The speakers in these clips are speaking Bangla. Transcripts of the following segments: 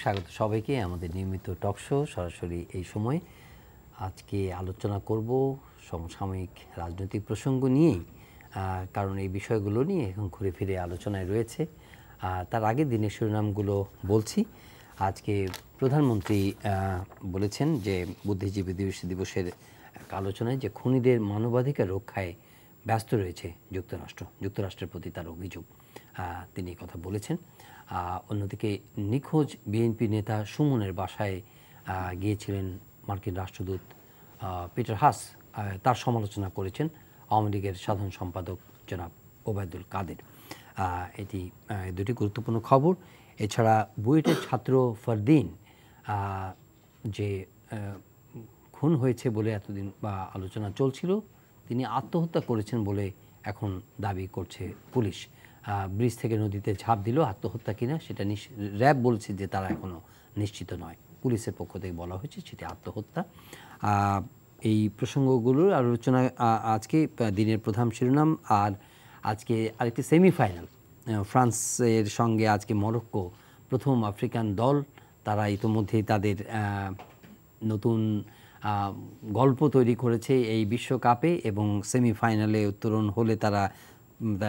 স্বাগত সবাইকে আমাদের নিয়মিত টক শো সরাসরি এই সময়। আজকে আলোচনা করব সমসাময়িক রাজনৈতিক প্রসঙ্গ নিয়েই, কারণ এই বিষয়গুলো নিয়ে এখন ঘুরে ফিরে আলোচনায় রয়েছে। তার আগে দিনের শিরোনামগুলো বলছি। আজকে প্রধানমন্ত্রী বলেছেন যে বুদ্ধিজীবী দিবসের এক আলোচনায় যে খুনিদের মানবাধিকার রক্ষায় ব্যস্ত রয়েছে যুক্তরাষ্ট্রের প্রতি তার অভিযোগ, তিনি কথা বলেছেন। অন্যদিকে নিখোঁজ বিএনপি নেতা সুমনের বাসায় গিয়েছিলেন মার্কিন রাষ্ট্রদূত পিটার হাস, তার সমালোচনা করেছেন আওয়ামী লীগের সাধারণ সম্পাদক জনাব ওবায়দুল কাদের। এটি দুটি গুরুত্বপূর্ণ খবর। এছাড়া বুয়েটের ছাত্র ফরদিন যে খুন হয়েছে বলে এতদিন বা আলোচনা চলছিল, তিনি আত্মহত্যা করেছেন বলে এখন দাবি করছে পুলিশ। ব্রিজ থেকে নদীতে ঝাঁপ দিল, আত্মহত্যা কিনা সেটা র্যাব বলছে যে তারা এখনও নিশ্চিত নয়। পুলিশের পক্ষ থেকে বলা হয়েছে সেটি আত্মহত্যা। এই প্রসঙ্গগুলোর আলোচনা আজকে দিনের প্রধান শিরোনাম। আর আজকে আরেকটি সেমিফাইনাল, ফ্রান্সের সঙ্গে আজকে মরক্কো, প্রথম আফ্রিকান দল। তারা ইতোমধ্যেই তাদের নতুন গল্প তৈরি করেছে এই বিশ্বকাপে এবং সেমিফাইনালে উত্তরণ হলে তারা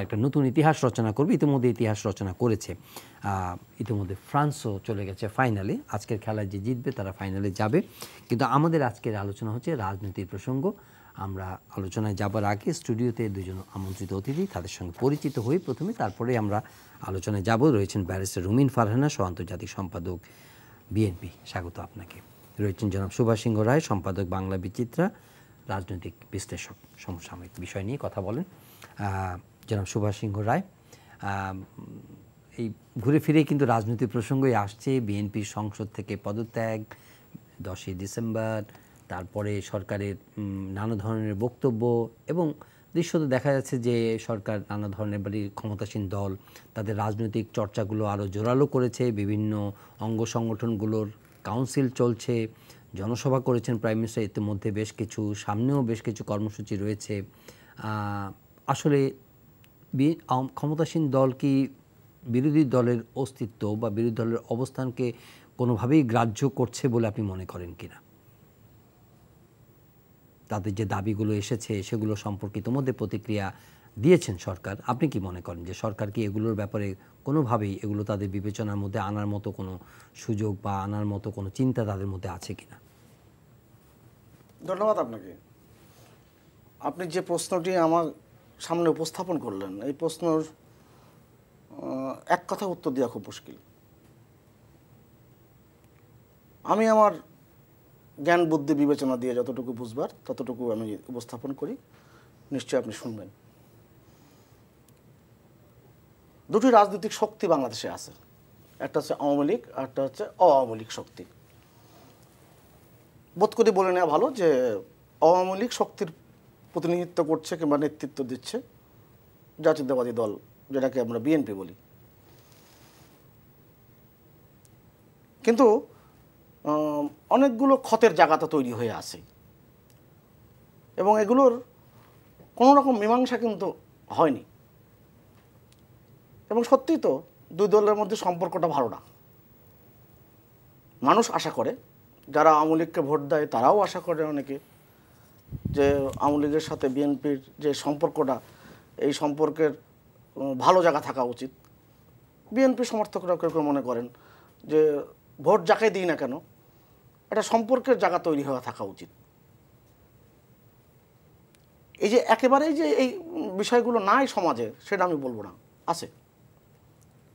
একটা নতুন ইতিহাস রচনা করবে। ইতিমধ্যে ইতিহাস রচনা করেছে। ইতিমধ্যে ফ্রান্সও চলে গেছে ফাইনালে। আজকের খেলায় যে জিতবে তারা ফাইনালে যাবে। কিন্তু আমাদের আজকের আলোচনা হচ্ছে রাজনীতির প্রসঙ্গ। আমরা আলোচনায় যাবার আগে স্টুডিওতে দুজন আমন্ত্রিত অতিথি, তাদের সঙ্গে পরিচিত হই প্রথমে, তারপরে আমরা আলোচনায় যাব। রয়েছেন ব্যারিস্টার রুমিন ফারহানা, সহ আন্তর্জাতিক সম্পাদক বিএনপি, স্বাগত আপনাকে। রয়েছেন জনাব সুভাষ সিংহ রায়, সম্পাদক বাংলা বিচিত্রা, রাজনৈতিক বিশ্লেষক, সমসাময়িক বিষয় নিয়ে কথা বলেন। জনাব সুভাষ সিংহ রায়, এই ঘুরে ফিরে কিন্তু রাজনৈতিক প্রসঙ্গই আসছে। বিএনপির সংসদ থেকে পদত্যাগ 10ই ডিসেম্বর, তারপরে সরকারের নানা ধরনের বক্তব্য এবং দৃশ্যত দেখা যাচ্ছে যে সরকার নানা ধরনের ক্ষমতাসীন দল তাদের রাজনৈতিক চর্চাগুলো আরও জোরালো করেছে। বিভিন্ন অঙ্গ সংগঠনগুলোর কাউন্সিল চলছে, জনসভা করেছেন প্রাইম মিনিস্টার ইতিমধ্যে বেশ কিছু, সামনেও বেশ কিছু কর্মসূচি রয়েছে। আসলে ক্ষমতাসীন দল কি বিরোধী দলের অস্তিত্ব বা বিরোধী দলের অবস্থানকে কোনোভাবেই গ্রাহ্য করছে বলে আপনি মনে করেন কিনা? তাদের যে দাবিগুলো এসেছে সেগুলো সম্পর্কে ইতিমধ্যে প্রতিক্রিয়া দিয়েছেন সরকার। আপনি কি মনে করেন যে সরকার কি এগুলোর ব্যাপারে কোনোভাবেই এগুলো তাদের বিবেচনার মধ্যে আনার মতো কোনো সুযোগ বা আনার মতো কোনো চিন্তা তাদের মধ্যে আছে কিনা? ধন্যবাদ আপনাকে। আপনি যে প্রশ্নটি আমার সামনে উপস্থাপন করলেন, এই প্রশ্নের এক কথা উত্তর দেওয়া খুব মুশকিল। আমি আমার জ্ঞান বুদ্ধি বিবেচনা দিয়ে যতটুকু বুঝবার ততটুকু আমি উপস্থাপন করি, নিশ্চয়ই আপনি শুনবেন। দুটি রাজনৈতিক শক্তি বাংলাদেশে আছে, একটা হচ্ছে আওয়ামী লীগ, আর একটা হচ্ছে আওয়ামী লীগ শক্তি। বোধ করে বলে নেওয়া ভালো যে আওয়ামী লীগ শক্তির প্রতিনিধিত্ব করছে কিংবা নেতৃত্ব দিচ্ছে জাতীয়তাবাদী দল, যেটাকে আমরা বিএনপি বলি। কিন্তু অনেকগুলো ক্ষতের জায়গাটা তৈরি হয়ে আছে এবং এগুলোর কোনো রকম মীমাংসা কিন্তু হয়নি। এবং সত্যিই তো দুই দলের মধ্যে সম্পর্কটা ভালো না। মানুষ আশা করে, যারা আওয়ামী লীগকে ভোট দেয় তারাও আশা করে অনেকে, যে আওয়ামী লীগের সাথে বিএনপির যে সম্পর্কটা, এই সম্পর্কের ভালো জায়গা থাকা উচিত। বিএনপি সমর্থকরা কেউ কেউ মনে করেন যে ভোট যাকে দিই না কেন একটা সম্পর্কের জায়গা তৈরি হওয়া থাকা উচিত। এই যে একেবারেই যে এই বিষয়গুলো নাই সমাজে, সেটা আমি বলবো না, আছে।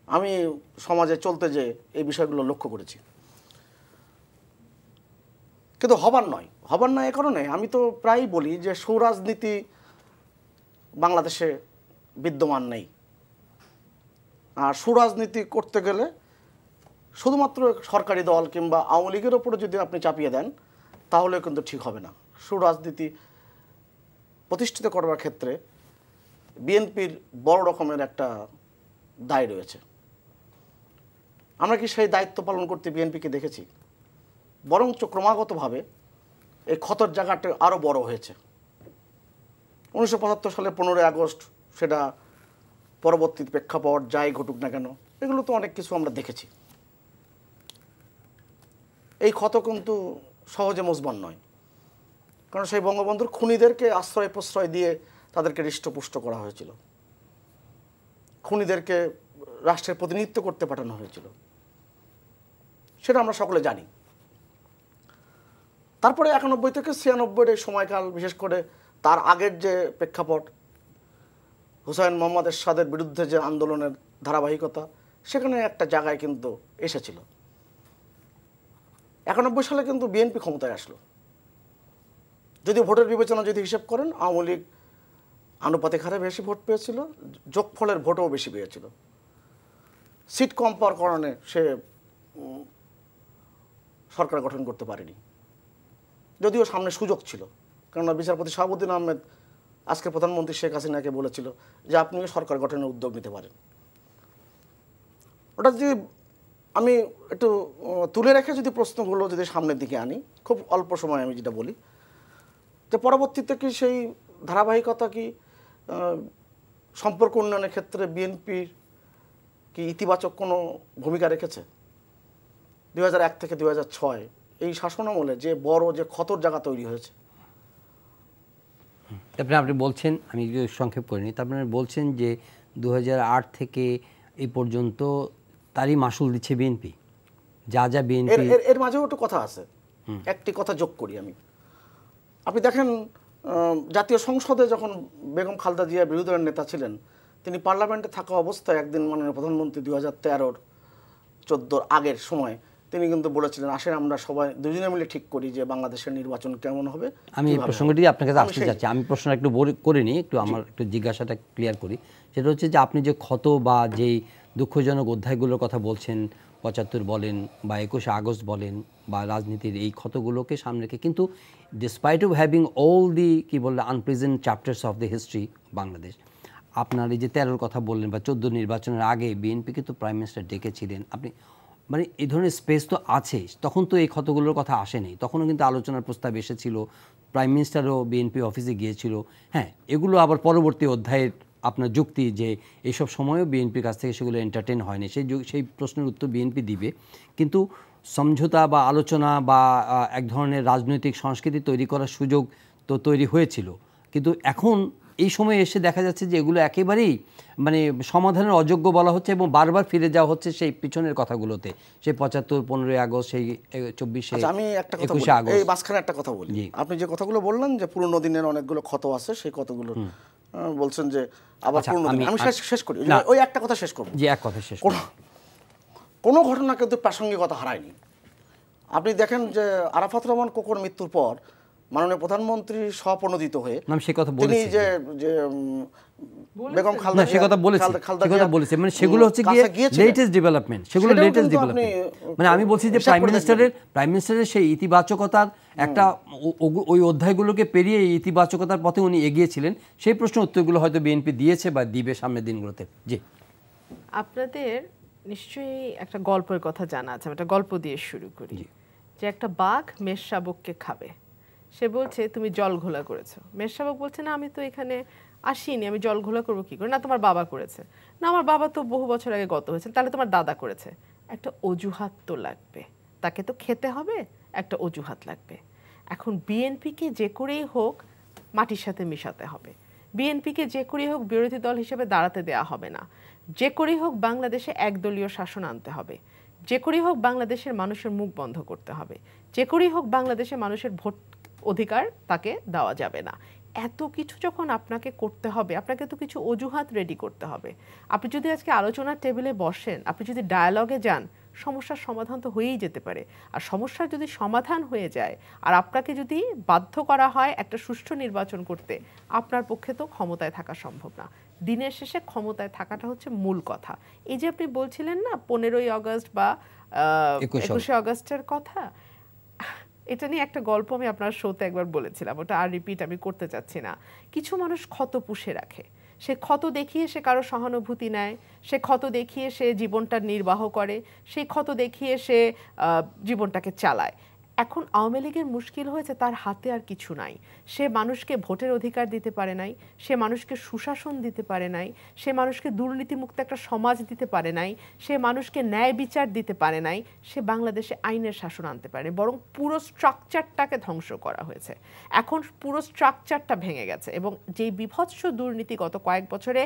আমি সমাজে চলতে যে এই বিষয়গুলো লক্ষ্য করেছি, কিন্তু হবার নয়। এ কারণে আমি তো প্রায়ই বলি যে সুরাজনীতি বাংলাদেশে বিদ্যমান নেই। আর সুরাজনীতি করতে গেলে শুধুমাত্র সরকারি দল কিংবা আওয়ামী লীগের ওপরে যদি আপনি চাপিয়ে দেন তাহলে কিন্তু ঠিক হবে না। সুরাজনীতি প্রতিষ্ঠিত করবার ক্ষেত্রে বিএনপির বড় রকমের একটা দায় রয়েছে। আমরা কি সেই দায়িত্ব পালন করতে বিএনপিকে দেখেছি? বরঞ্চ ক্রমাগতভাবে এই ক্ষতের জায়গাটা আরও বড় হয়েছে। 1975 সালে 15ই আগস্ট, সেটা পরবর্তী প্রেক্ষাপট যাই ঘটুক না কেন, এগুলো তো অনেক কিছু আমরা দেখেছি। এই ক্ষত কিন্তু সহজে মুছবার নয়, কারণ সেই বঙ্গবন্ধুর খুনিদেরকে আশ্রয় প্রশ্রয় দিয়ে তাদেরকে হৃষ্টপুষ্ট করা হয়েছিল, খুনিদেরকে রাষ্ট্রের প্রতিনিধিত্ব করতে পাঠানো হয়েছিল, সেটা আমরা সকলে জানি। তারপরে 91 থেকে 96 এই সময়কাল, বিশেষ করে তার আগের যে প্রেক্ষাপট, হুসাইন মোহাম্মদ এরশাদের বিরুদ্ধে যে আন্দোলনের ধারাবাহিকতা, সেখানে একটা জায়গায় কিন্তু এসেছিল। 91 সালে কিন্তু বিএনপি ক্ষমতায় আসলো। যদি ভোটের বিবেচনা যদি হিসেব করেন, আওয়ামী লীগ আনুপাতিক হারে বেশি ভোট পেয়েছিল, যোগফলের ভোটও বেশি পেয়েছিল। সিট কম পাওয়ার কারণে সে সরকার গঠন করতে পারেনি, যদিও সামনে সুযোগ ছিল। কেননা বিচারপতি শাহাবুদ্দিন আহমেদ আজকে প্রধানমন্ত্রী শেখ হাসিনাকে বলেছিল যে আপনি সরকার গঠনের উদ্যোগ নিতে পারেন। ওটা যদি আমি একটু তুলে রেখে যদি প্রশ্নগুলো যদি সামনের দিকে আনি, খুব অল্প সময় আমি যেটা বলি, যে পরবর্তীতে কি সেই ধারাবাহিকতা কি সম্পর্ক উন্নয়নের ক্ষেত্রে বিএনপির কি ইতিবাচক কোনো ভূমিকা রেখেছে? 2001 থেকে 2006 এই শাসনামলে যে বড় যে ক্ষতর জায়গা তৈরি হয়েছে। তারপরে আপনি বলছেন, আমি সংক্ষেপ করিনি, তারপরে বলছেন যে 2008 থেকে এই পর্যন্ত তারই মাসুল দিচ্ছে বিএনপি, যা যা বিএনপি। এর মাঝেও একটু কথা আছে, একটি কথা যোগ করি আমি। আপনি দেখেন, জাতীয় সংসদে যখন বেগম খালেদা জিয়া বিরোধী দলের নেতা ছিলেন, তিনি পার্লামেন্টে থাকা অবস্থায় একদিন মাননীয় প্রধানমন্ত্রী 2013-14 আগের সময় তিনি কিন্তু বলেছিলেন, আসেন আমরা সবাই দুজনে মিলে ঠিক করি যে বাংলাদেশের নির্বাচন কেমন হবে। আমি এই প্রসঙ্গটি আপনার কাছে আসতে চাচ্ছি। আমি প্রশ্ন একটু করে নিই, একটু আমার একটু জিজ্ঞাসাটা ক্লিয়ার করি। সেটা হচ্ছে যে আপনি যে ক্ষত বা যেই দুঃখজনক অধ্যায়গুলোর কথা বলছেন, 75 বলেন বা 21শে আগস্ট বলেন বা রাজনীতির এই ক্ষতগুলোকে সামনে রেখে, কিন্তু despite of having all the কি বললে আনপ্রেজেন্ট chapters of the history Bangladesh, আপনার এই যে 13-র কথা বললেন বা 14 নির্বাচনের আগে বিএনপি কিন্তু প্রাইম মিনিস্টার ডেকেছিলেন, আপনি মানে এই ধরনের স্পেস তো আছে, তখন তো এই ক্ষতগুলোর কথা আসেনি, তখনও কিন্তু আলোচনার প্রস্তাব এসেছিল, প্রাইম মিনিস্টারও বিএনপি অফিসে গিয়েছিল। হ্যাঁ, এগুলো আবার পরবর্তী অধ্যায়ের আপনার যুক্তি যে এইসব সময়ও বিএনপির কাছ থেকে সেগুলো এন্টারটেন হয়নি, সেই প্রশ্নের উত্তর বিএনপি দিবে। কিন্তু সমঝোতা বা আলোচনা বা এক ধরনের রাজনৈতিক সংস্কৃতি তৈরি করার সুযোগ তো তৈরি হয়েছিল, কিন্তু এখন এই সময় এসে দেখা যাচ্ছে যে এগুলো একেবারেই মানে সমাধানের অযোগ্য বলা হচ্ছে এবং বারবার ফিরে যাওয়া হচ্ছে সেই পিছনের কথাগুলোতে, সেই 75, 15ই আগস্ট, সেই 24শে, আমি একটা কথা 21শে আগস্ট। এই মাঝখানে একটা কথা বলি। আপনি যে কথাগুলো বললেন যে পুরনো দিনের অনেকগুলো ক্ষত আছে, সেই ক্ষতগুলো বলছেন যে আবার পুরনো দিন। আমি শেষ করি, ওই একটা কথা শেষ করব। যে এক কথা শেষ, কোনো ঘটনা কিন্তু প্রাসঙ্গিকতা হারায়নি। আপনি দেখেন যে আরাফাত রহমান কোকোর মৃত্যুর পর মাননীয় প্রধানমন্ত্রী স্বপ্রণোদিত হয়ে তিনি যে বেগম খালেদা সে কথা বলেছে, মানে সেগুলো হচ্ছে লেটেস্ট ডেভেলপমেন্ট, সেগুলো লেটেস্ট ডেভেলপমেন্ট। মানে আমি বলছি যে প্রাইম মিনিস্টারের সেই ইতিবাচকতার একটা ওই অধ্যায়গুলোকে পেরিয়ে ইতিবাচকতার পথে উনি এগিয়েছিলেন, সেই প্রশ্ন উত্তরগুলো হয়তো বিএনপি দিয়েছে বা দিবে সামনের দিনগুলোতে। জি, আপনাদের নিশ্চয়ই একটা গল্পের কথা জানা আছে, একটা গল্প দিয়ে শুরু করি। যে একটা বাঘ মেষ শাবককে খাবে, সে বলছে তুমি জল ঘোলা করেছো। মেষ শাবক বলছে না, আমি তো এখানে আসিনি, আমি জল ঘোলা করবো কি করে? না, তোমার বাবা করেছে। না, আমার বাবা তো বহু বছর আগে গত হয়েছে। তাহলে তোমার দাদা করেছে। একটা অজুহাত তো লাগবে, তাকে তো খেতে হবে, একটা অজুহাত লাগবে। এখন বিএনপিকে যে করেই হোক মাটির সাথে মিশাতে হবে, বিএনপিকে যে করেই হোক বিরোধী দল হিসেবে দাঁড়াতে দেওয়া হবে না, যে করেই হোক বাংলাদেশে একদলীয় শাসন আনতে হবে, যে করেই হোক বাংলাদেশের মানুষের মুখ বন্ধ করতে হবে, যে করেই হোক বাংলাদেশের মানুষের ভোট অধিকার তাকে দেওয়া যাবে না। এত কিছু যখন আপনাকে করতে হবে, আপনাকে তো কিছু অজুহাত রেডি করতে হবে। আপনি যদি আজকে আলোচনার টেবিলে বসেন, আপনি যদি ডায়ালগে যান, সমস্যার সমাধান তো হয়েই যেতে পারে। আর সমস্যার যদি সমাধান হয়ে যায় আর আপনাকে যদি বাধ্য করা হয় একটা সুষ্ঠু নির্বাচন করতে, আপনার পক্ষে তো ক্ষমতায় থাকা সম্ভব না। দিনের শেষে ক্ষমতায় থাকাটা হচ্ছে মূল কথা। এই যে আপনি বলছিলেন না 15ই আগস্ট বা 21শে আগস্টের কথা, এটা নিয়ে একটা গল্প আমি আপনার শোতে একবার বলেছিলাম, ওটা আর রিপিট আমি করতে চাচ্ছি না। কিছু মানুষ ক্ষত পুষে রাখে, সে ক্ষত দেখিয়ে সে কারো সহানুভূতি নেয়, সে ক্ষত দেখিয়ে সে জীবনটা নির্বাহ করে, সেই ক্ষত দেখিয়ে সে জীবনটাকে চালায়। এখন আওয়ামী লীগের মুশকিল হয়েছে তার হাতে আর কিছু নাই। সে মানুষকে ভোটের অধিকার দিতে পারে নাই, সে মানুষকে সুশাসন দিতে পারে নাই, সে মানুষকে দুর্নীতিমুক্ত একটা সমাজ দিতে পারে নাই, সে মানুষকে ন্যায় বিচার দিতে পারে নাই, সে বাংলাদেশে আইনের শাসন আনতে পারে, বরং পুরো স্ট্রাকচারটাকে ধ্বংস করা হয়েছে। এখন পুরো স্ট্রাকচারটা ভেঙে গেছে এবং যেই বিভৎস দুর্নীতি গত কয়েক বছরে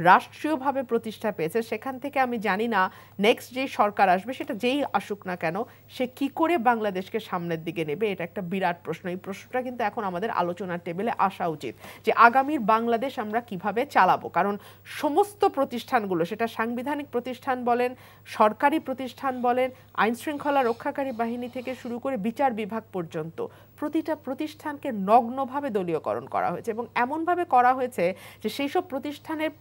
রাষ্ট্রীয়ভাবে প্রতিষ্ঠা পেয়েছে, সেখান থেকে আমি জানি না নেক্সট যেই সরকার আসবে, সেটা যেই আসুক না কেন, সে কি করে বাংলাদেশকে সামনের দিকে নেবে, এটা একটা বিরাট প্রশ্ন। এই প্রশ্নটা কিন্তু এখন আমাদের আলোচনার টেবিলে আসা উচিত, যে আগামীর বাংলাদেশ আমরা কিভাবে চালাবো। কারণ সমস্ত প্রতিষ্ঠানগুলো, সেটা সাংবিধানিক প্রতিষ্ঠান বলেন, সরকারি প্রতিষ্ঠান বলেন, আইন শৃঙ্খলা রক্ষাকারী বাহিনী থেকে শুরু করে বিচার বিভাগ পর্যন্ত, প্রতিটা প্রতিষ্ঠানকে নগ্নভাবে দলীয়করণ করা হয়েছে এবং এমনভাবে করা হয়েছে যে সেই সব প্রতিষ্ঠানের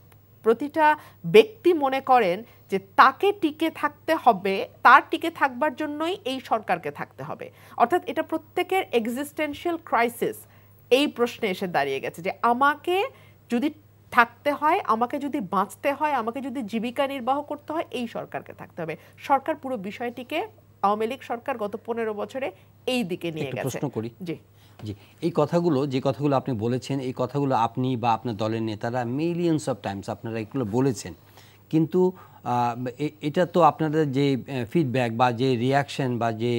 প্রতিটা ব্যক্তি মনে করেন যে তাকে টিকে থাকতে হবে, তার টিকে থাকবার জন্যই এই সরকারকে থাকতে হবে। অর্থাৎ এটা প্রত্যেকের এক্সিস্টেন্সিয়াল ক্রাইসিস এই প্রশ্নে এসে দাঁড়িয়ে গেছে, যে আমাকে যদি থাকতে হয়, আমাকে যদি বাঁচতে হয়, আমাকে যদি জীবিকা নির্বাহ করতে হয়, এই সরকারকে থাকতে হবে। সরকার পুরো বিষয়টিকে, আওয়ামী লীগ সরকার গত 15 বছরে এই দিকে নিয়ে গেছে। প্রশ্ন করি, জি জি, এই কথাগুলো, যে কথাগুলো আপনি বলেছেন, এই কথাগুলো আপনি বা আপনার দলের নেতারা মিলিয়নস অফ টাইমস আপনারা এগুলো বলেছেন, কিন্তু এটা তো আপনাদের যে ফিডব্যাক বা যে রিয়াকশন বা যে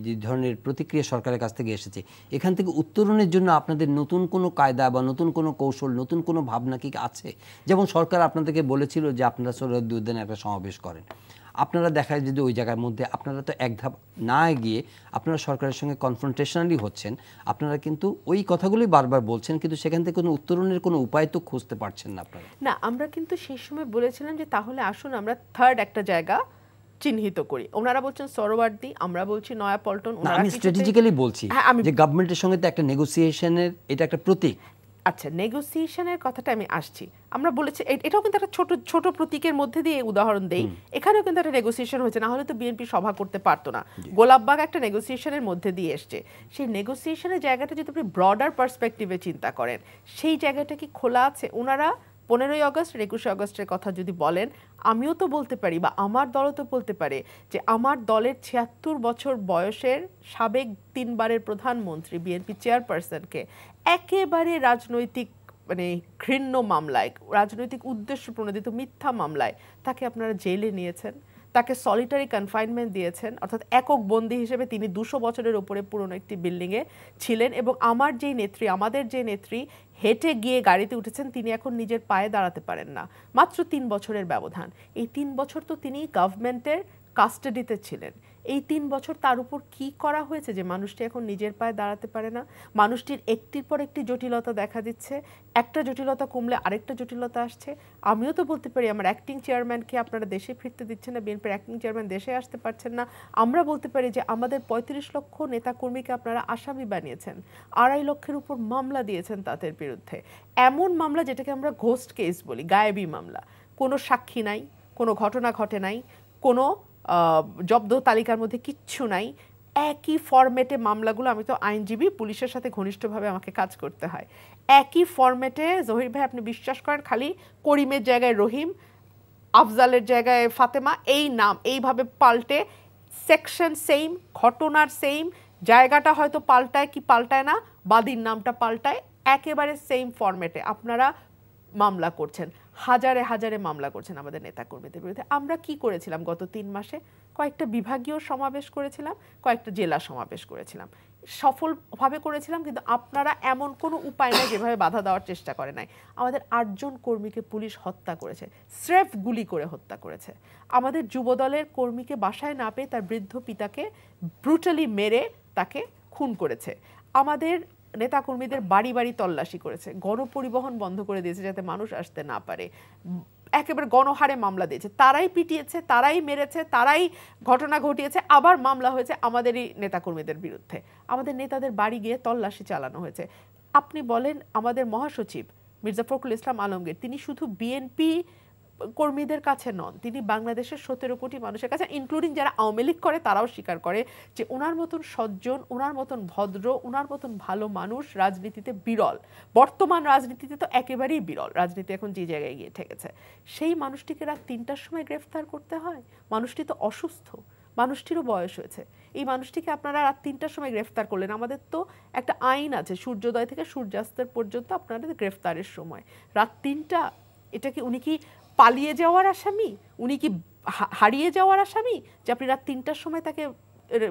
যে ধরনের প্রতিক্রিয়া সরকারের কাছ থেকে এসেছে, এখান থেকে উত্তরণের জন্য আপনাদের নতুন কোনো কায়দা বা নতুন কোনো কৌশল, নতুন কোনো ভাবনা কি আছে? যেমন সরকার আপনাদেরকে বলেছিল যে আপনারা সোহরাওয়ার্দী উদ্যানে একটা সমাবেশ করেন, আপনারা দেখায় যদি ওই জায়গার মধ্যে আপনারা তো এক ধাপ না গিয়ে আপনারা সরকারের সঙ্গে কনফ্রন্টেশনালি হচ্ছেন, আপনারা কিন্তু ওই কথাগুলোই বারবার বলছেন, কিন্তু সেখান থেকে কোনো উত্তরণের কোনো উপায় তো খুঁজতে পারছেন না আপনারা। না, আমরা কিন্তু সেই সময় বলেছিলাম যে তাহলে আসুন আমরা থার্ড একটা জায়গা চিহ্নিত করি। ওনারা বলছেন সোহরাওয়ার্দী, আমরা বলছি নয়াপল্টন। আমি স্ট্র্যাটেজিক্যালি বলছি যে গভর্নমেন্টের সঙ্গে তো একটা নেগোসিয়েশনের এটা একটা প্রতীক। আচ্ছা, নেগোসিয়েশনের কথাটা আমি আসছি। আমরা বলেছি এটাও কিন্তু একটা ছোট ছোট প্রতীকের মধ্যে দিয়ে উদাহরণ দেই, এখানেও কিন্তু একটা নেগোসিয়েশন হয়েছে, না হলে তো বিএনপি সভা করতে পারতো না। গোলাপবাগ একটা নেগোসিয়েশনের মধ্যে দিয়ে এসছে। সেই নেগোসিয়েশনের জায়গাটা যদি আপনি ব্রডার পার্সপেক্টিভে চিন্তা করেন, সেই জায়গাটা কি খোলা আছে? ওনারা 15ই আগস্ট আর 21শে আগস্টের কথা যদি বলেন, আমিও তো বলতে পারি বা আমার দলও তো বলতে পারে যে আমার দলের 76 বছর বয়সের সাবেক 3 বারের প্রধানমন্ত্রী, বিএনপি চেয়ারপারসনকে একেবারে রাজনৈতিক মানে ঘৃণ্য মামলায়, রাজনৈতিক উদ্দেশ্য প্রণোদিত মিথ্যা মামলায় তাকে আপনারা জেলে নিয়েছেন, তাকে সলিটারি কনফাইনমেন্ট দিয়েছেন, অর্থাৎ একক বন্দী হিসেবে তিনি 200 বছরের উপরে পুরনো একটি বিল্ডিংয়ে ছিলেন। এবং আমাদের যে নেত্রী হেঁটে গিয়ে গাড়িতে উঠেছেন, তিনি এখন নিজের পায়ে দাঁড়াতে পারেন না। মাত্র 3 বছরের ব্যবধান। এই 3 বছর তো তিনি গভর্নমেন্টের কাস্টাডিতে ছিলেন। এই 3 বছর তার উপর কি করা হয়েছে যে মানুষটি এখন নিজের পায়ে দাঁড়াতে পারে না? মানুষটির একটির পর একটি জটিলতা দেখা দিচ্ছে, একটা জটিলতা কমলে আরেকটা জটিলতা আসছে। আমিও তো বলতে পারি আমার অ্যাক্টিং চেয়ারম্যানকে আপনারা দেশে ফিরতে দিচ্ছেন না, বিএনপির অ্যাক্টিং চেয়ারম্যান দেশে আসতে পারছেন না। আমরা বলতে পারি যে আমাদের 35 লক্ষ নেতাকর্মীকে আপনারা আসামি বানিয়েছেন, 2.5 লক্ষের উপর মামলা দিয়েছেন তাদের বিরুদ্ধে। এমন মামলা যেটাকে আমরা ঘোস্ট কেস বলি, গায়েবী মামলা, কোনো সাক্ষী নাই, কোনো ঘটনা ঘটে নাই, কোনো জব্দ তালিকার মধ্যে কিচ্ছু নাই, একই ফরম্যাটে মামলাগুলো। আমি তো আইনজীবী, পুলিশের সাথে ঘনিষ্ঠভাবে আমাকে কাজ করতে হয়। একই ফরম্যাটে, জহির ভাই আপনি বিশ্বাস করেন, খালি করিমের জায়গায় রহিম, আফজালের জায়গায় ফাতেমা, এই নাম এইভাবে পাল্টে, সেকশন সেম, ঘটনার সেম, জায়গাটা হয়তো পাল্টায় কি পাল্টায় না, বাদীর নামটা পাল্টায়, একেবারে সেম ফরম্যাটে আপনারা মামলা করছেন, হাজারে হাজারে মামলা করছেন আমাদের নেতাকর্মীদের বিরুদ্ধে। আমরা কি করেছিলাম গত 3 মাসে? কয়েকটা বিভাগীয় সমাবেশ করেছিলাম, কয়েকটা জেলা সমাবেশ করেছিলাম, সফলভাবে করেছিলাম, কিন্তু আপনারা এমন কোনো উপায় নাই যেভাবে বাধা দেওয়ার চেষ্টা করে নাই। আমাদের 8 জন কর্মীকে পুলিশ হত্যা করেছে, স্রেফ গুলি করে হত্যা করেছে। আমাদের যুবদলের কর্মীকে বাসায় না পেয়ে তার বৃদ্ধ পিতাকে ব্রুটালি মেরে তাকে খুন করেছে। আমাদের নেতাকর্মীদের বাড়ি বাড়ি তল্লাশি করেছে, গণপরিবহন বন্ধ করে দিয়েছে যাতে মানুষ আসতে না পারে, একেবারে গণহারে মামলা দিয়েছে, তারাই পিটিয়েছে, তারাই মেরেছে, তারাই ঘটনা ঘটিয়েছে। আবার মামলা হয়েছে আমাদেরই নেতাকর্মীদের বিরুদ্ধে, আমাদের নেতাদের বাড়ি গিয়ে তল্লাশি চালানো হয়েছে। আপনি বলেন, আমাদের মহাসচিব মির্জা ফখরুল ইসলাম আলমগীর, তিনি শুধু বিএনপি কর্মীদের কাছে নন, তিনি বাংলাদেশের 17 কোটি মানুষের কাছে, ইনক্লুডিং যারা আওয়ামী লীগ করে তারাও স্বীকার করে যে ওনার মতন সজ্জন, ওনার মতন ভদ্র, ওনার মতন ভালো মানুষ রাজনীতিতে বিরল। বর্তমান রাজনীতিতে তো একেবারেই বিরল, রাজনীতি এখন যে জায়গায় গিয়ে ঠেকেছে। সেই মানুষটিকে রাত 3টার সময় গ্রেফতার করতে হয়? মানুষটি তো অসুস্থ, মানুষটিরও বয়স হয়েছে। এই মানুষটিকে আপনারা রাত 3টার সময় গ্রেফতার করলেন। আমাদের তো একটা আইন আছে, সূর্যোদয় থেকে সূর্যাস্তের পর্যন্ত আপনাদের গ্রেফতারের সময়। রাত 3টা, এটা কি উনি কি পালিয়ে যাওয়ার আসামি? উনি কি হারিয়ে যাওয়ার আসামি যে আপনি রাত 3টার সময় তাকে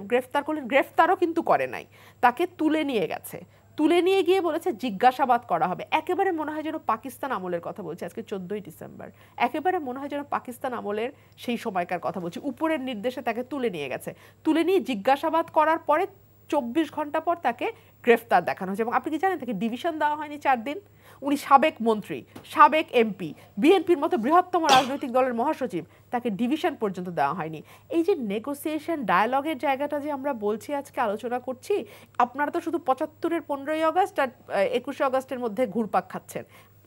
গ্রেফতার করলেন? গ্রেফতারও কিন্তু করে নাই, তাকে তুলে নিয়ে গেছে। তুলে নিয়ে গিয়ে বলেছে জিজ্ঞাসাবাদ করা হবে। একেবারে মনে হয় যেন পাকিস্তান আমলের কথা বলছে। আজকে 14ই ডিসেম্বর, একেবারে মনে হয় যেন পাকিস্তান আমলের সেই সময়কার কথা বলছি। উপরের নির্দেশে তাকে তুলে নিয়ে গেছে। তুলে নিয়ে জিজ্ঞাসাবাদ করার পরে 24 ঘন্টা পর তাকে গ্রেফতার দেখানো হয়েছে। এবং আপনি কি জানেন তাকে ডিভিশন দেওয়া হয়নি 4 দিন? উনি সাবেক মন্ত্রী, সাবেক এমপি, বিএনপির মতো বৃহত্তম রাজনৈতিক দলের মহাসচিব, তাকে ডিভিশন পর্যন্ত দেওয়া হয়নি। এই যে নেগোসিয়েশন ডায়ালগের জায়গাটা যে আমরা বলছি, আজকে আলোচনা করছি, আপনারা তো শুধু 75-এর 15ই আগস্ট আর 21শে আগস্টের মধ্যে ঘুরপাক খাচ্ছেন।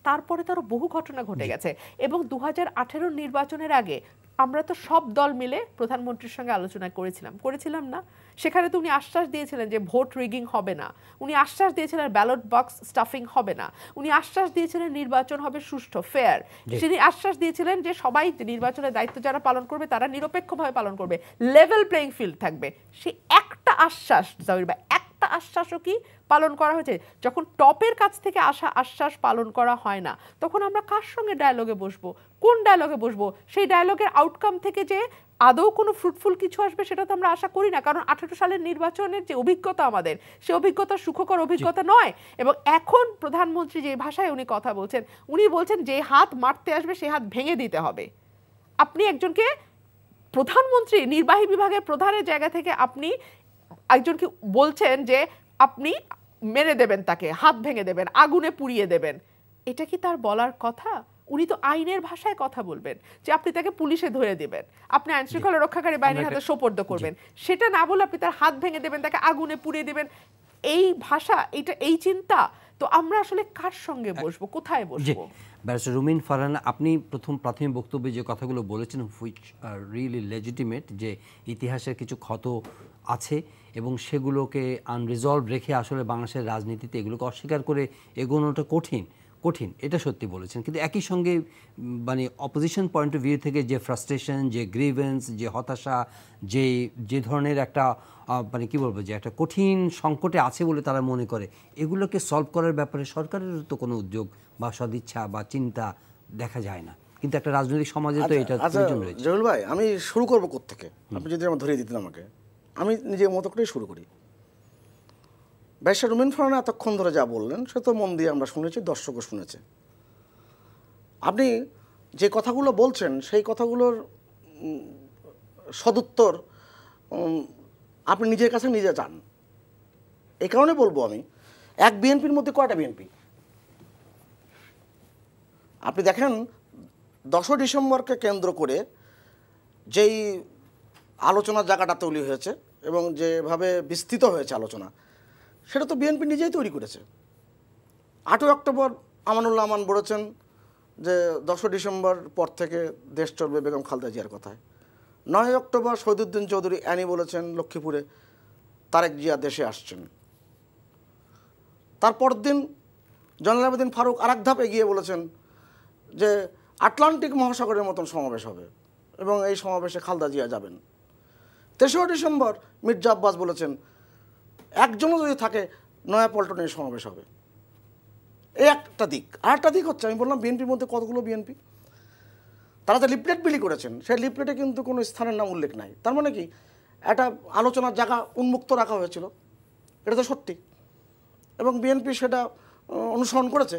তারপরে তো আরো বহু ঘটনা ঘটে গেছে। এবং 2018 নির্বাচনের আগে আমরা তো সব দল মিলে প্রধানমন্ত্রীর সঙ্গে আলোচনা করেছিলাম না? সেখানে তো উনি আশ্বাস দিয়েছিলেন যে ভোট রিগিং হবে না, উনি আশ্বাস দিয়েছিলেন ব্যালট বক্স স্টাফিং হবে না, উনি আশ্বাস দিয়েছিলেন নির্বাচন হবে সুষ্ঠু ফেয়ার, তিনি আশ্বাস দিয়েছিলেন যে সবাই নির্বাচনের দায়িত্ব যারা পালন করবে তারা নিরপেক্ষভাবে পালন করবে, লেভেল প্লেইং ফিল্ড থাকবে। সেই একটা আশ্বাস, জাহির ভাই, একটা আশ্বাসও কি পালন করা হয়েছে? যখন টপের কাছ থেকে আসা আশ্বাস পালন করা হয় না, তখন আমরা কার সঙ্গে ডায়ালগে বসবো? কোন ডায়ালগে বসবো? সেই ডায়ালগের আউটকাম থেকে যে আদৌ কোনো ফ্রুটফুল কিছু আসবে সেটা তো আমরা আশা করি না। কারণ 18 সালের নির্বাচনের যে অভিজ্ঞতা আমাদের, সে অভিজ্ঞতা সুখকর অভিজ্ঞতা নয়। এবং এখন প্রধানমন্ত্রী যে ভাষায় উনি কথা বলছেন, উনি বলছেন যে হাত মারতে আসবে সে হাত ভেঙে দিতে হবে। আপনি একজনকে প্রধানমন্ত্রী, নির্বাহী বিভাগের প্রধানের জায়গা থেকে আপনি একজনকে বলছেন যে আপনি মেরে দেবেন, তাকে হাত ভেঙে দেবেন, আগুনে পুড়িয়ে দেবেন। এটা কি তার বলার কথা? উনি তো আইনের ভাষায় কথা বলবেন যে আপনি তাকে পুলিশে ধরে দিবেন, আপনি আইন শৃঙ্খলা রক্ষাকারী বাহিনীর হাতে সোপর্দ করবেন। সেটা না বলে আপনি তার হাত ভেঙে দেবেন, তাকে আগুনে পুড়িয়ে দেবেন। এই ভাষা, এটা এই চিন্তা, তো আমরা আসলে কার সঙ্গে বসবো, কোথায় বসবো? ব্যারিস্টার রুমিন ফারহানা, আপনি প্রাথমিক বক্তব্যে যে কথাগুলো বলেছেন, হুইচ আর রিয়েলি লেজিটিমেট, যে ইতিহাসের কিছু ক্ষত আছে এবং সেগুলোকে আনরিজলভ রেখে আসলে বাংলাদেশের রাজনীতিতে এগুলোকে অস্বীকার করে এগোনোটা কঠিন, এটা সত্যি বলেছেন। কিন্তু একই সঙ্গে মানে অপোজিশন পয়েন্ট অফ ভিউ থেকে যে ফ্রাস্ট্রেশন, যে গ্রিভেন্স, যে হতাশা, যে ধরনের একটা মানে কি বলবো, যে একটা কঠিন সংকটে আছে বলে তারা মনে করে, এগুলোকে সলভ করার ব্যাপারে সরকারের তো কোনো উদ্যোগ বা সদিচ্ছা বা চিন্তা দেখা যায় না। কিন্তু একটা রাজনৈতিক সমাজে তো এটা প্রয়োজন রয়েছে। জহুল ভাই, আমি শুরু করবো কোত্থেকে? আপনি যদি আমার ধরিয়ে দিতেন আমাকে, আমি নিজের মতো করেই শুরু করি। ব্যারিস্টার রুমিন ফারহানা এতক্ষণ ধরে যা বললেন সে তো মন দিয়ে আমরা শুনেছি, দর্শকও শুনেছে। আপনি যে কথাগুলো বলছেন সেই কথাগুলোর সদুত্তর আপনি নিজের কাছে নিজে চান। এই কারণে বলবো, আমি এক বিএনপির মধ্যে কয়টা বিএনপি? আপনি দেখেন 10 ডিসেম্বরকে কেন্দ্র করে যেই আলোচনার জায়গাটা তৈরি হয়েছে এবং যেভাবে বিস্তৃত হয়েছে আলোচনা, সেটা তো বিএনপি নিজেই তৈরি করেছে। 8 অক্টোবর আমানুল্লাহ আমান বলেছেন যে 10 ডিসেম্বর পর থেকে দেশ চলবে বেগম খালেদা জিয়ার কথায়। 9 অক্টোবর শহীদুদ্দিন চৌধুরী অ্যানি বলেছেন লক্ষ্মীপুরে তারেক জিয়া দেশে আসছেন। তারপর দিন জয়নুল আবেদিন ফারুক আরেক ধাপ এগিয়ে বলেছেন যে আটলান্টিক মহাসাগরের মতন সমাবেশ হবে এবং এই সমাবেশে খালেদা জিয়া যাবেন। 3 ডিসেম্বর মির্জা আব্বাস বলেছেন একজনও যদি থাকে নয়াপল্টনের সমাবেশ হবে। এই একটা দিক। আর একটা দিক হচ্ছে, আমি বললাম বিএনপির মধ্যে কতগুলো বিএনপি, তারা যে লিফলেট বিলি করেছেন সেই লিফলেটে কিন্তু কোনো স্থানের নাম উল্লেখ নাই। তার মানে কি, একটা আলোচনার জায়গা উন্মুক্ত রাখা হয়েছিল, এটা তো সত্যি, এবং বিএনপি সেটা অনুসরণ করেছে।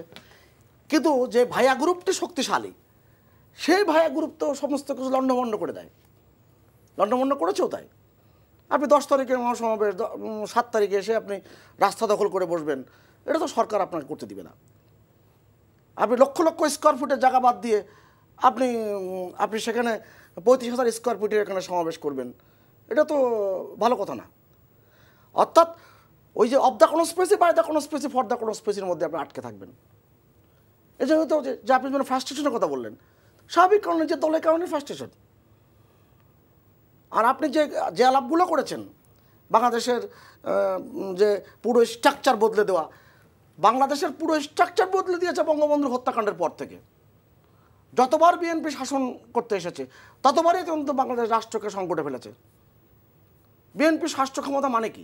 কিন্তু যে ভাইয়া গ্রুপটি শক্তিশালী, সেই ভাইয়া গ্রুপ তো সমস্ত কিছু লণ্ডভণ্ড করে দেয়, লণ্ডভণ্ড করেছেও। তাই আপনি 10 তারিখে মহাসমাবেশ, 7 তারিখে এসে আপনি রাস্তা দখল করে বসবেন, এটা তো সরকার আপনাকে করতে দিবে না। আপনি লক্ষ লক্ষ স্কোয়ার ফুটের জায়গা বাদ দিয়ে আপনি সেখানে 35,000 স্কোয়ার ফুটের এখানে সমাবেশ করবেন, এটা তো ভালো কথা না। অর্থাৎ ওই যে of the conspiracy, by the conspiracy, for the কনস্পিরেসির মধ্যে আপনি আটকে থাকবেন। এই জন্য তো যে আপনি যেন ফ্রাস্ট্রেশনের কথা বললেন, স্বাভাবিক কারণে যে দলের কারণে ফ্রাস্ট্রেশন। আর আপনি যে আলাপগুলো করেছেন, বাংলাদেশের যে পুরো স্ট্রাকচার বদলে দেওয়া, বাংলাদেশের পুরো স্ট্রাকচার বদলে দিয়েছে বঙ্গবন্ধুর হত্যাকাণ্ডের পর থেকে। যতবার বিএনপি শাসন করতে এসেছে ততবারই কিন্তু বাংলাদেশ রাষ্ট্রকে সংকটে ফেলেছে। বিএনপি রাষ্ট্র ক্ষমতা মানে কি?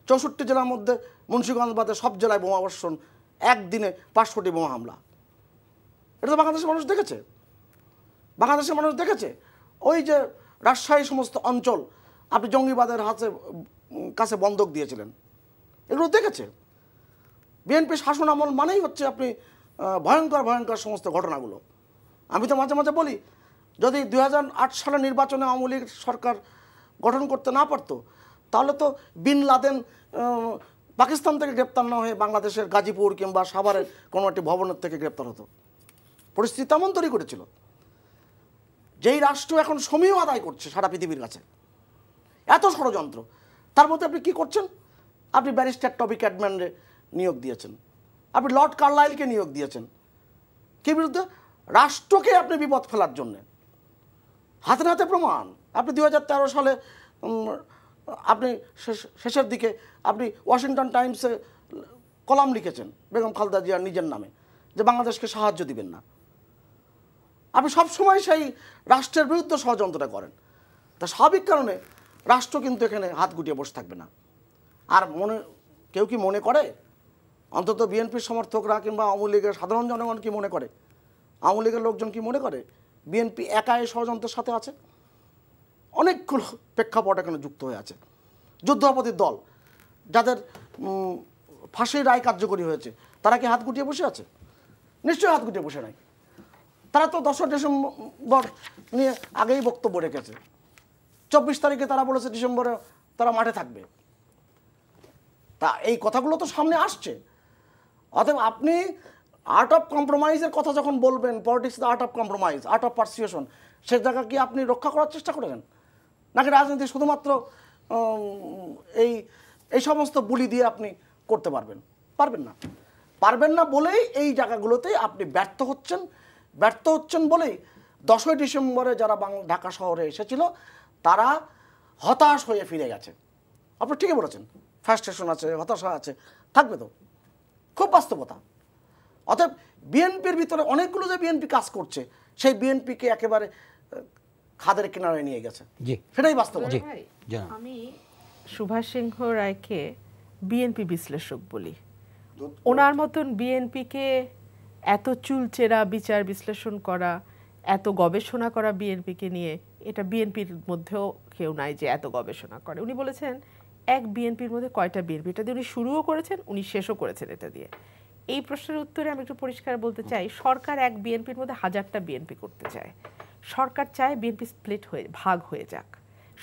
64 জেলার মধ্যে মুন্সিগঞ্জ বাদে সব জেলায় বোমাবর্ষণ, একদিনে 500টি বোমা হামলা। এটা তো বাংলাদেশের মানুষ দেখেছে। বাংলাদেশের মানুষ দেখেছে ওই যে রাজশাহী সমস্ত অঞ্চল আপনি জঙ্গিবাদের কাছে বন্ধক দিয়েছিলেন, এগুলো দেখেছে। বিএনপি শাসন আমল মানেই হচ্ছে আপনি ভয়ঙ্কর ভয়ঙ্কর সমস্ত ঘটনাগুলো। আমি তো মাঝে মাঝে বলি, যদি 2008 সালের নির্বাচনে আওয়ামী লীগ সরকার গঠন করতে না পারতো, তাহলে তো বিন লাদেন পাকিস্তান থেকে গ্রেপ্তার না হয়ে বাংলাদেশের গাজীপুর কিংবা সাভারের কোনো একটি ভবনের থেকে গ্রেপ্তার হতো। পরিস্থিতি তেমন তৈরি করেছিল। যেই রাষ্ট্র এখন সমীহ আদায় করছে সারা পৃথিবীর কাছে, এত ষড়যন্ত্র, তার মধ্যে আপনি কি করছেন? আপনি ব্যারিস্টার টবি ক্যাডম্যানরে নিয়োগ দিয়েছেন, আপনি লর্ড কার্লাইলকে নিয়োগ দিয়েছেন। কি বিরুদ্ধে? রাষ্ট্রকে আপনি বিপদ ফেলার জন্যে। হাতে হাতে প্রমাণ। আপনি 2013 সালে আপনি শেষের দিকে আপনি ওয়াশিংটন টাইমসে কলাম লিখেছেন বেগম খালেদা জিয়ার নিজের নামে, যে বাংলাদেশকে সাহায্য দিবেন না। আপনি সবসময় সেই রাষ্ট্রের বিরুদ্ধে ষড়যন্ত্রটা করেন। তা স্বাভাবিক কারণে রাষ্ট্র কিন্তু এখানে হাত গুটিয়ে বসে থাকবে না। আর কেউ কি মনে করে, অন্তত বিএনপির সমর্থকরা কিংবা আওয়ামী লীগের সাধারণ জনগণ কি মনে করে, আওয়ামী লীগের লোকজন কি মনে করে বিএনপি একা এই ষড়যন্ত্রের সাথে আছে? অনেকগুলো প্রেক্ষাপট এখানে যুক্ত হয়ে আছে। যুদ্ধাপরাধীর দল যাদের ফাঁসির রায় কার্যকরী হয়েছে, তারা কি হাত গুটিয়ে বসে আছে? নিশ্চয়ই হাত গুটিয়ে বসে নাই। তারা তো 10 ডিসেম্বর নিয়ে আগেই বক্তব্য রেখেছে। 24 তারিখে তারা বলেছে ডিসেম্বরে তারা মাঠে থাকবে। তা এই কথাগুলো তো সামনে আসছে। অতএব আপনি আর্ট অফ কম্প্রোমাইজের কথা যখন বলবেন, politics the art of compromise, art of persuasion, সে জায়গা কি আপনি রক্ষা করার চেষ্টা করেছেন? নাকি রাজনীতি শুধুমাত্র এই সমস্ত বুলি দিয়ে আপনি করতে পারবেন? পারবেন না। পারবেন না বলেই এই জায়গাগুলোতে আপনি ব্যর্থ হচ্ছেন। ব্যর্থ হচ্ছেন বলেই 10ই ডিসেম্বরে যারা ঢাকা শহরে এসেছিল তারা হতাশ হয়ে ফিরে গেছে। আপনি ঠিকই বলেছেন, ফ্রাস্ট্রেশন আছে, হতাশা আছে, থাকবে তো, খুব বাস্তবতা। অতএব বিএনপির ভিতরে অনেকগুলো যে বিএনপি কাজ করছে, সেই বিএনপিকে একেবারে খাদের কিনারে নিয়ে গেছে, সেটাই বাস্তবতা। আমি সুভাষ সিংহ রায়কে বিএনপি বিশ্লেষক বলি। ওনার মতন বিএনপিকে এত চুলচেরা বিচার বিশ্লেষণ করা, এত গবেষণা করা বিএনপিকে নিয়ে, এটা বিএনপির মধ্যেও কেউ নাই যে এত গবেষণা করে। উনি বলেছেন এক বিএনপির মধ্যে কয়টা বিএনপি, এটা দিয়ে উনি শুরুও করেছেন, উনি শেষও করেছেন এটা দিয়ে। এই প্রশ্নের উত্তরে আমি একটু পরিষ্কার বলতে চাই, সরকার এক বিএনপির মধ্যে 1000টা বিএনপি করতে চায়। সরকার চায় বিএনপি স্প্লিট হয়ে ভাগ হয়ে যাক।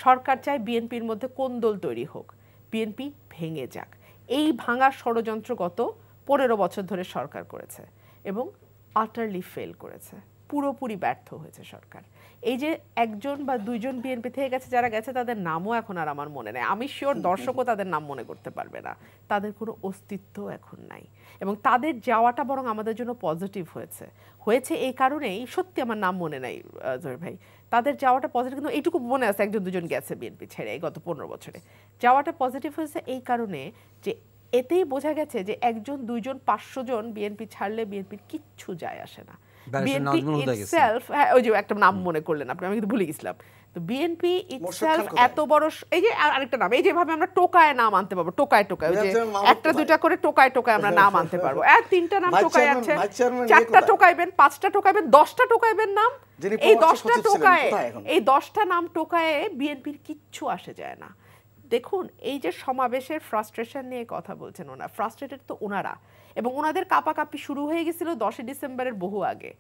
সরকার চায় বিএনপির মধ্যে কোন্দল তৈরি হোক, বিএনপি ভেঙে যাক। এই ভাঙার ষড়যন্ত্র গত 15 বছর ধরে সরকার করেছে এবং আটারলি ফেল করেছে, পুরোপুরি ব্যর্থ হয়েছে সরকার। এই যে একজন বা দুইজন বিএনপি থেকে গেছে, যারা গেছে তাদের নামও এখন আর আমার মনে নেই, আমি শিওর দর্শকও তাদের নাম মনে করতে পারবে না। তাদের কোনো অস্তিত্ব এখন নাই এবং তাদের যাওয়াটা বরং আমাদের জন্য পজিটিভ হয়েছে এই কারণেই, সত্যি আমার নাম মনে নাই জহির ভাই, তাদের যাওয়াটা পজিটিভ, কিন্তু এইটুকু মনে আছে একজন দুজন গেছে বিএনপি ছেড়ে এই গত 15 বছরে। যাওয়াটা পজিটিভ হয়েছে এই কারণে যে এতেই বোঝা গেছে যে একজন দুইজন 500 জন বিএনপি ছাড়লে বিএনপির কিচ্ছু যায় আসে না। বিএনপি ইটসেলফ, ওই যে একটা নাম মনে করলেন আপনি, আমি কিন্তু ভুলে গেছিলাম। তো বিএনপি ইটসেলফ এত বড়, এই যে আরেকটা নাম, এই যেভাবে আমরা টোকায় নাম আনতে পারবো, টোকায় ওই যে একটা দুইটা করে টোকায় আমরা নাম আনতে পারবো। 3টা নাম টোকায় আছে, 4টা টোকাইবেন, 5টা টোকাইবেন, 10টা টোকাইবেন নাম। এই 10টা টোকায়, এই 10টা নাম টোকায় বিএনপির কিচ্ছু আসে যায় না। দেখুন এই যে সমাবেশের ফ্রাস্ট্রেশন নিয়ে কথা বলছেন, ওনারা ফ্রাস্ট্রেটেড তো ওনারা, এবং ওনাদের কাপাকাপি শুরু হয়ে গেছিল 10 ডিসেম্বরের বহু আগে,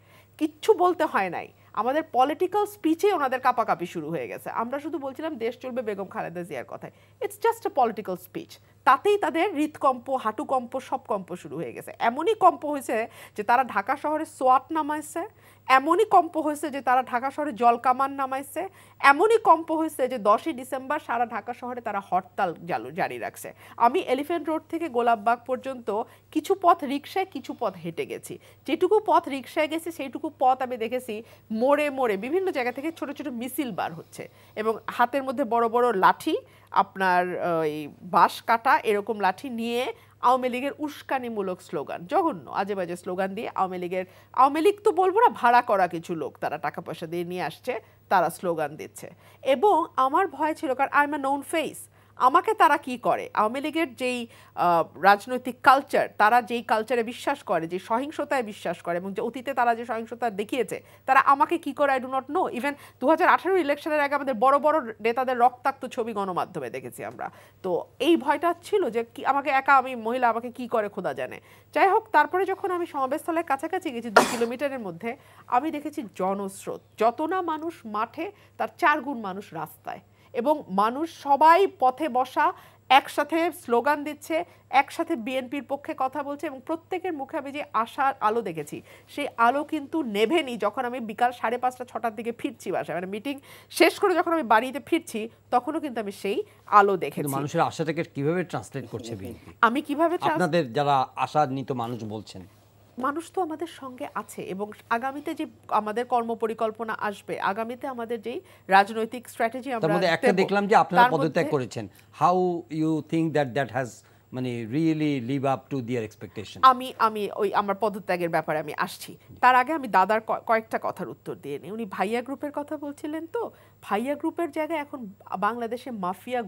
কিচ্ছু বলতে হয় নাই, আমাদের পলিটিক্যাল স্পিচে ওনাদের কাপাকাপি শুরু হয়ে গেছে। আমরা শুধু বলছিলাম দেশ চলবে বেগম খালেদা জিয়ার কথায়, it's just a political speech, তাতেই তাদের হৃদকম্প, হাঁটুকম্প, সব কম্প শুরু হয়ে গেছে। এমনই কম্প হয়েছে যে তারা ঢাকা শহরে সোয়াট নামাইছে, এমনই কম্প হয়েছে যে তারা ঢাকা শহরে জলকামান নামাইছে, এমনই কম্প হয়েছে যে 10ই ডিসেম্বর সারা ঢাকা শহরে তারা হরতাল জারি রাখছে। আমি এলিফ্যান্ট রোড থেকে গোলাপবাগ পর্যন্ত কিছু পথ রিকশায়, কিছু পথ হেঁটে গেছি। যেটুকু পথ রিকশায় গেছি সেইটুকু পথ আমি দেখেছি মোড়ে মোড়ে বিভিন্ন জায়গা থেকে ছোট ছোট মিছিল বার হচ্ছে এবং হাতের মধ্যে বড় বড় লাঠি, আপনার এই বাঁশ কাটা এরকম লাঠি নিয়ে আওয়ামী লীগের উস্কানিমূলক স্লোগান, জঘন্য আজে বাজে স্লোগান দিয়ে আওয়ামী লীগ তো বলবো না, ভাড়া করা কিছু লোক তারা টাকা পয়সা দিয়ে নিয়ে আসছে তারা স্লোগান দিচ্ছে। এবং আমার ভয় ছিল, কারণ I am a known face, আমাকে তারা কি করে, আওয়ামী লীগের যেই রাজনৈতিক কালচার, তারা যেই কালচারে বিশ্বাস করে, যে সহিংসতায় বিশ্বাস করে, এবং যে অতীতে তারা যে সহিংসতা দেখিয়েছে, তারা আমাকে কি করে I do not know. Even 2018 ইলেকশনের আগে আমাদের বড় বড় নেতাদের রক্তাক্ত ছবি গণমাধ্যমে দেখেছি আমরা। তো এই ভয়টা ছিল যে কি আমাকে একা, আমি মহিলা, আমাকে কি করে খোদা জানে। যাই হোক, তারপরে যখন আমি সমাবেশস্থলের কাছাকাছি গেছি 2 কিলোমিটারের মধ্যে, আমি দেখেছি জনস্রোত, যত না মানুষ মাঠে তার 4 গুণ মানুষ রাস্তায়, এবং মানুষ সবাই পথে বসা, একসাথে স্লোগান দিচ্ছে, একসাথে বিএনপির পক্ষে কথা বলছে, এবং প্রত্যেকের মুখে আমি যে আশার আলো দেখেছি, সেই আলো কিন্তু নেভেনি যখন আমি বিকাল 5:30 6টার দিকে ফিরছি বাসায়, মানে মিটিং শেষ করে যখন আমি বাড়িতে ফিরছি, তখনও কিন্তু আমি সেই আলো দেখেছি। মানুষের আশাটাকে কিভাবে ট্রান্সলেট করছে বিএনপি? আমি কিভাবে আপনাদের যারা আশান্বিত মানুষ বলছেন, মানুষ তো আমাদের সঙ্গে আছে, এবং আগামীতে যে আমাদের কর্মপরিকল্পনা আসবে, আগামীতে আমাদের যেই রাজনৈতিক স্ট্র্যাটেজি তার আমরা মধ্যে একটা দেখলাম যে আপনারা পদত্যাগ করেছেন, how you think that has মানে really live up to their expectation? আমি ওই আমার পদত্যাগের ব্যাপারে আমি আসছি। তার আগে আমি দাদার কয়েকটা কথার উত্তর দিয়ে নিই। উনি ভাইয়া গ্রুপের কথা বলছিলেন, তো ভাইয়া গ্রুপের জায়গায় এখন বাংলাদেশে মাফিয়া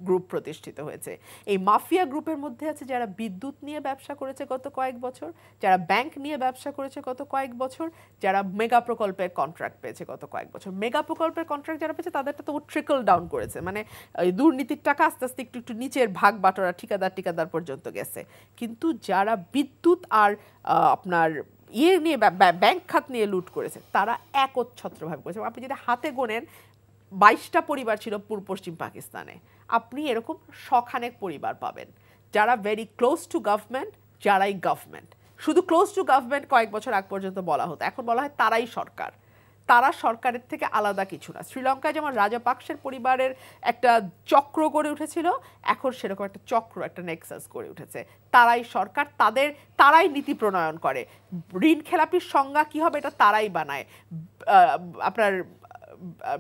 গ্রুপ প্রতিষ্ঠিত হয়েছে। এই মাফিয়া গ্রুপের মধ্যে আছে যারা বিদ্যুৎ নিয়ে ব্যবসা করেছে গত কয়েক বছর, যারা ব্যাংক নিয়ে ব্যবসা করেছে গত কয়েক বছর, যারা মেগা প্রকল্পের কন্ট্রাক্ট পেয়েছে গত কয়েক বছর। মেগা প্রকল্পের কন্ট্রাক্ট যারা পেয়েছে তাদেরটা তো ট্রিকল ডাউন করেছে, মানে ওই দুর্নীতির টাকা আস্তে আস্তে একটু একটু নিচের ভাগ বাটোরা ঠিকাদার পর্যন্ত গেছে। কিন্তু যারা বিদ্যুৎ আর আপনার নিয়ে ব্যাংক খাত নিয়ে লুট করেছে, তারা একচ্ছত্রভাবে করেছে। আপনি যদি হাতে গোনেন 22টা পরিবার ছিল পূর্ব পশ্চিম পাকিস্তানে, আপনি এরকম শখানেক পরিবার পাবেন যারা ভেরি ক্লোজ টু গভর্নমেন্ট, যারাই গভর্নমেন্ট। শুধু ক্লোজ টু গভর্নমেন্ট কয়েক বছর আগ পর্যন্ত বলা হতো, এখন বলা হয় তারাই সরকার। তারা সরকারের থেকে আলাদা কিছু না। শ্রীলঙ্কায় যেমন রাজাপাকসের পরিবারের একটা চক্র গড়ে উঠেছিল, এখন সেরকম একটা চক্র, একটা নেক্সাস গড়ে উঠেছে। তারাই সরকার, তারাই নীতি প্রণয়ন করে। ঋণ খেলাপির সংজ্ঞা কী হবে এটা তারাই বানায়। আপনার